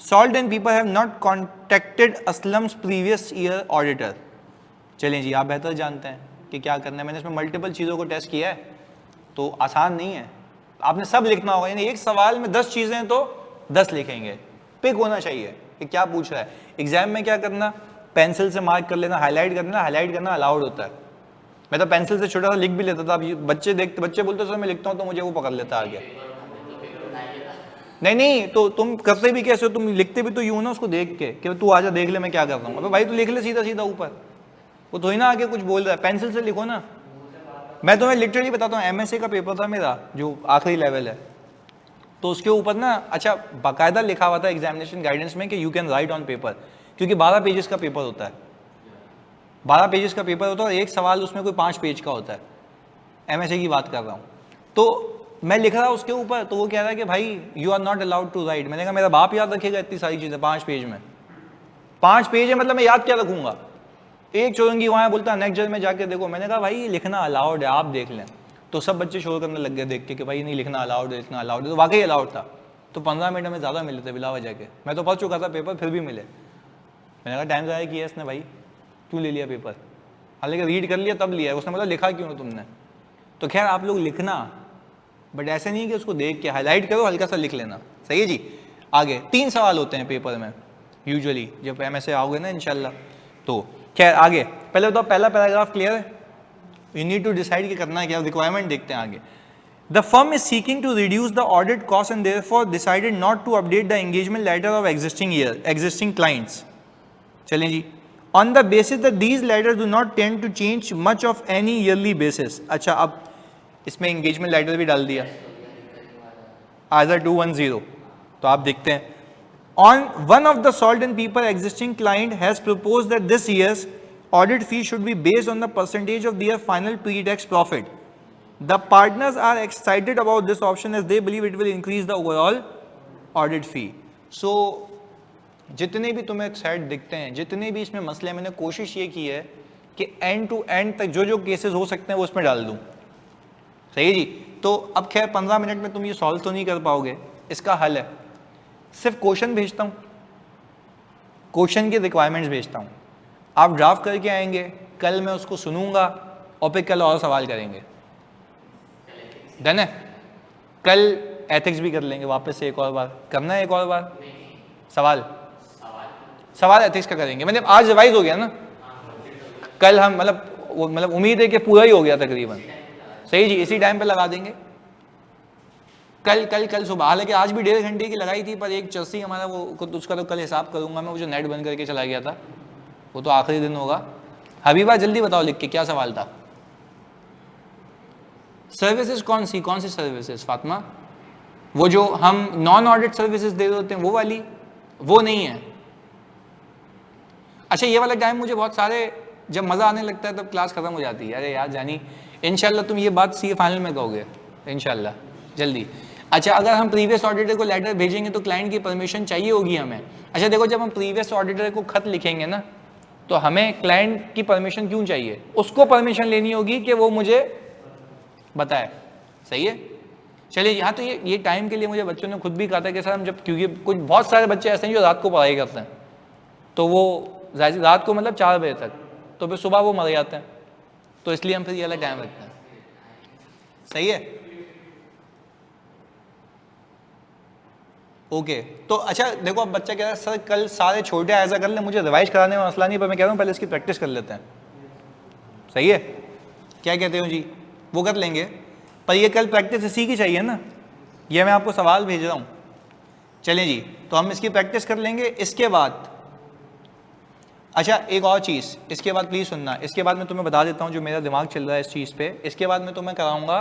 Salt and Pepper have not contacted Aslam's previous year auditor. चलें जी, आप बेहतर जानते हैं कि क्या करना है. मैंने इसमें मल्टीपल चीज़ों को टेस्ट किया है, तो आसान नहीं है. आपने सब लिखना होगा, यानी एक सवाल में 10 चीज़ें हैं तो 10 लिखेंगे. पिक होना चाहिए कि क्या पूछ रहा है. एग्जाम में क्या करना, पेंसिल से मार्क कर लेना, हाईलाइट करना. हाईलाइट करना अलाउड होता है. मैं तो पेंसिल से छोटा सा लिख भी लेता था. अब बच्चे बोलते सर मैं लिखता हूँ, तो मुझे वो पकड़ लेता आगे. नहीं, तो तुम करते भी कैसे हो, तुम लिखते भी तो यूं ना उसको देख के कि तू आजा देख ले मैं क्या कर रहा हूँ. अबे भाई तू लिख ले सीधा सीधा ऊपर, वो थोड़ी ना आगे कुछ बोल रहा है. पेंसिल से लिखो ना. मैं तुम्हें लिटरली बताता हूँ, एमएसए का पेपर था मेरा जो आखिरी लेवल है, तो उसके ऊपर ना अच्छा बाकायदा लिखा हुआ था एग्जामिनेशन गाइडेंस में कि you can write on paper, क्योंकि 12 पेजेस का पेपर होता है. 12 पेजेस का पेपर होता है और एक सवाल उसमें कोई 5 पेज का होता है. एमएसए की बात कर रहा हूँ. तो मैं लिख रहा उसके ऊपर, तो वो कह रहा है कि भाई you are not allowed to write. मैंने कहा मेरा बाप याद रखेगा इतनी सारी चीज़ें 5 पेज में. 5 पेज है मतलब मैं याद क्या रखूंगा. एक चौरंगी वहाँ बोलता नेक्स्ट में जाके देखो. मैंने कहा भाई लिखना अलाउड है, आप देख लें. तो सब बच्चे शोर करने लग गए देख के भाई नहीं लिखना अलाउड है, लिखना अलाउड है. तो वाकई अलाउड था. तो 15 मिनट में ज़्यादा मिले थे बिला वजह के. मैं तो पढ़ चुका था पेपर, फिर भी मिले. मैंने कहा टाइम ज़ाया किया इसने भाई, क्यों ले लिया पेपर. हालांकि रीड कर लिया तब लिया. उसने मतलब लिखा क्यों ना तुमने. तो खैर आप लोग लिखना, बट ऐसे नहीं कि उसको देख के हाईलाइट करो, हल्का सा लिख लेना. सही है जी. आगे 3 सवाल होते हैं पेपर में यूजुअली, जब एमएसए आओगे ना इंशाल्लाह. तो खैर आगे पहले तो पहला पैराग्राफ क्लियर है. यू नीड टू डिसाइड कि करना है क्या. रिक्वायरमेंट देखते हैं आगे. The firm is seeking to reduce the audit cost and therefore decided not to update the engagement letter of existing clients. चलें जी. On the basis that these letters do not tend to change much of any yearly basis. अच्छा, अब इसमें engagement letter भी डाल दिया आजा 210. तो आप देखते हैं, on one of the Salt and Pepper existing client has proposed that this year's audit fee should be based on the percentage of their final pre-tax profit. The partners are excited about this option as they believe it will increase the overall audit fee. So जितने भी तुम्हें excite दिखते हैं, जितने भी इसमें मसले, मैंने कोशिश ये की है कि एंड टू एंड तक जो जो केसेस हो सकते हैं वो उसमें डाल दूं. सही है जी. तो अब खैर 15 मिनट में तुम ये सॉल्व तो नहीं कर पाओगे. इसका हल है, सिर्फ क्वेश्चन भेजता हूँ, क्वेश्चन की रिक्वायरमेंट्स भेजता हूँ. आप ड्राफ्ट करके आएंगे, कल मैं उसको सुनूंगा और फिर कल और सवाल करेंगे. डन है. कल एथिक्स भी कर लेंगे वापस से एक और बार. करना है एक और बार सवाल एथिक्स का करेंगे. मैंने आज रिवाइज हो गया ना. कल हम मतलब उम्मीद है कि पूरा ही हो गया तकरीबन. सही जी. इसी टाइम पे लगा देंगे कल सुबह. हालांकि आज भी 1.5 घंटे की लगाई थी, पर एक चर्सी हमारा वो उसका तो कल हिसाब करूंगा मैं. वो जो नेट बंद करके चला गया था वो तो आखिरी दिन होगा. हबीबा जल्दी बताओ लिख के क्या सवाल था. सर्विसेज कौन सी सर्विसेज फातिमा. वो जो हम नॉन ऑडिट सर्विसेज दे रहे होते हैं वो वाली, वो नहीं है. अच्छा, ये वाला टाइम मुझे बहुत सारे जब मज़ा आने लगता है तब क्लास खत्म हो जाती है. अरे यार जानी, इंशाल्लाह तुम ये बात सीए फाइनल में कहोगे इंशाल्लाह जल्दी. अच्छा, अगर हम प्रीवियस ऑडिटर को लेटर भेजेंगे तो क्लाइंट की परमिशन चाहिए होगी हमें. अच्छा देखो, जब हम प्रीवियस ऑडिटर को खत लिखेंगे ना, तो हमें क्लाइंट की परमिशन क्यों चाहिए. उसको परमिशन लेनी होगी कि वो मुझे बताए. सही है. चलिए यहाँ तो ये टाइम के लिए मुझे बच्चों ने खुद भी कहा था कि सर हम जब, क्योंकि कुछ बहुत सारे बच्चे ऐसे हैं जो रात को पढ़ाई करते हैं, तो वो रात को मतलब 4 बजे तक, तो फिर सुबह वो मर जाते हैं. तो इसलिए हम फिर ये वाला टाइम रखते हैं. सही है. ओके. तो अच्छा देखो, अब बच्चा कह रहा है सर कल सारे छोटे ऐसा कर ले, मुझे रिवाइज कराने में मसला नहीं, पर मैं कह रहा हूँ पहले इसकी प्रैक्टिस कर लेते हैं. सही है. क्या कहते हो जी. वो कर लेंगे, पर ये कल प्रैक्टिस इसी की चाहिए ना. ये मैं आपको सवाल भेज रहा हूँ. चलें जी, तो हम इसकी प्रैक्टिस कर लेंगे. इसके बाद अच्छा एक और चीज़, इसके बाद प्लीज़ सुनना. इसके बाद मैं तुम्हें बता देता हूँ जो मेरा दिमाग चल रहा है इस चीज़ पे. इसके बाद मैं तुम्हें कराऊंगा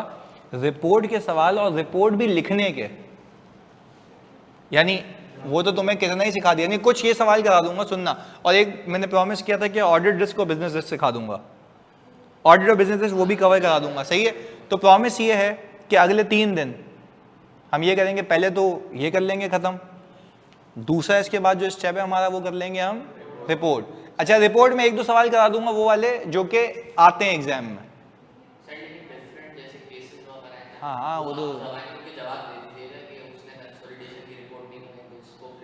रिपोर्ट के सवाल और रिपोर्ट भी लिखने के, यानी वो तो तुम्हें कितना ही सिखा दिया, नहीं कुछ ये सवाल करा दूंगा सुनना, और एक मैंने प्रॉमिस किया था कि ऑडिट रिस्क और बिजनेस रिस्क सिखा दूंगा, ऑडिट और बिजनेस रिस्क वो भी कवर करा दूंगा, सही है। तो प्रॉमिस ये है कि अगले 3 दिन हम ये करेंगे, पहले तो ये कर लेंगे खत्म, दूसरा इसके बाद जो स्टेप है हमारा वो कर लेंगे हम रिपोर्ट। अच्छा रिपोर्ट में 1-2 सवाल करा दूंगा वो वाले जो कि आते हैं एग्जाम में। हाँ वो तो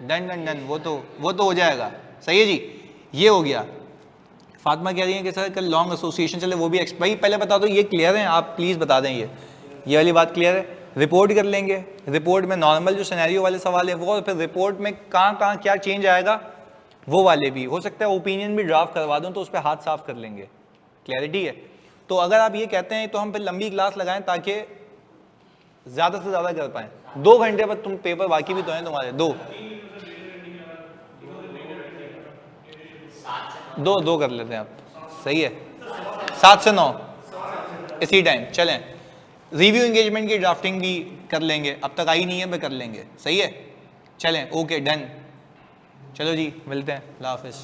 डन वो तो हो जाएगा, सही है जी। ये हो गया। फातिमा कह रही है कि सर कल लॉन्ग एसोसिएशन चले, वो भी भाई पहले बता दो ये क्लियर है, आप प्लीज़ बता दें ये वाली बात क्लियर है। रिपोर्ट कर लेंगे, रिपोर्ट में नॉर्मल जो सिनेरियो वाले सवाल है वो, और फिर रिपोर्ट में कहाँ क्या चेंज आएगा वो वाले भी, हो सकता है ओपिनियन भी ड्राफ्ट करवा दूँ तो उस पर हाथ साफ कर लेंगे, क्लैरिटी है। तो अगर आप ये कहते हैं तो हम फिर लंबी क्लास लगाएं ताकि ज़्यादा से ज़्यादा कर पाएँ। 2 घंटे पर तुम पेपर बाकी भी तो हैं तुम्हारे, दो कर लेते हैं आप, सही है 7 से 9 इसी टाइम चलें। रिव्यू एंगेजमेंट की ड्राफ्टिंग भी कर लेंगे, अब तक आई नहीं है मैं कर लेंगे, सही है। चलें ओके डन, चलो जी मिलते हैं, अल्लाह हाफिज़।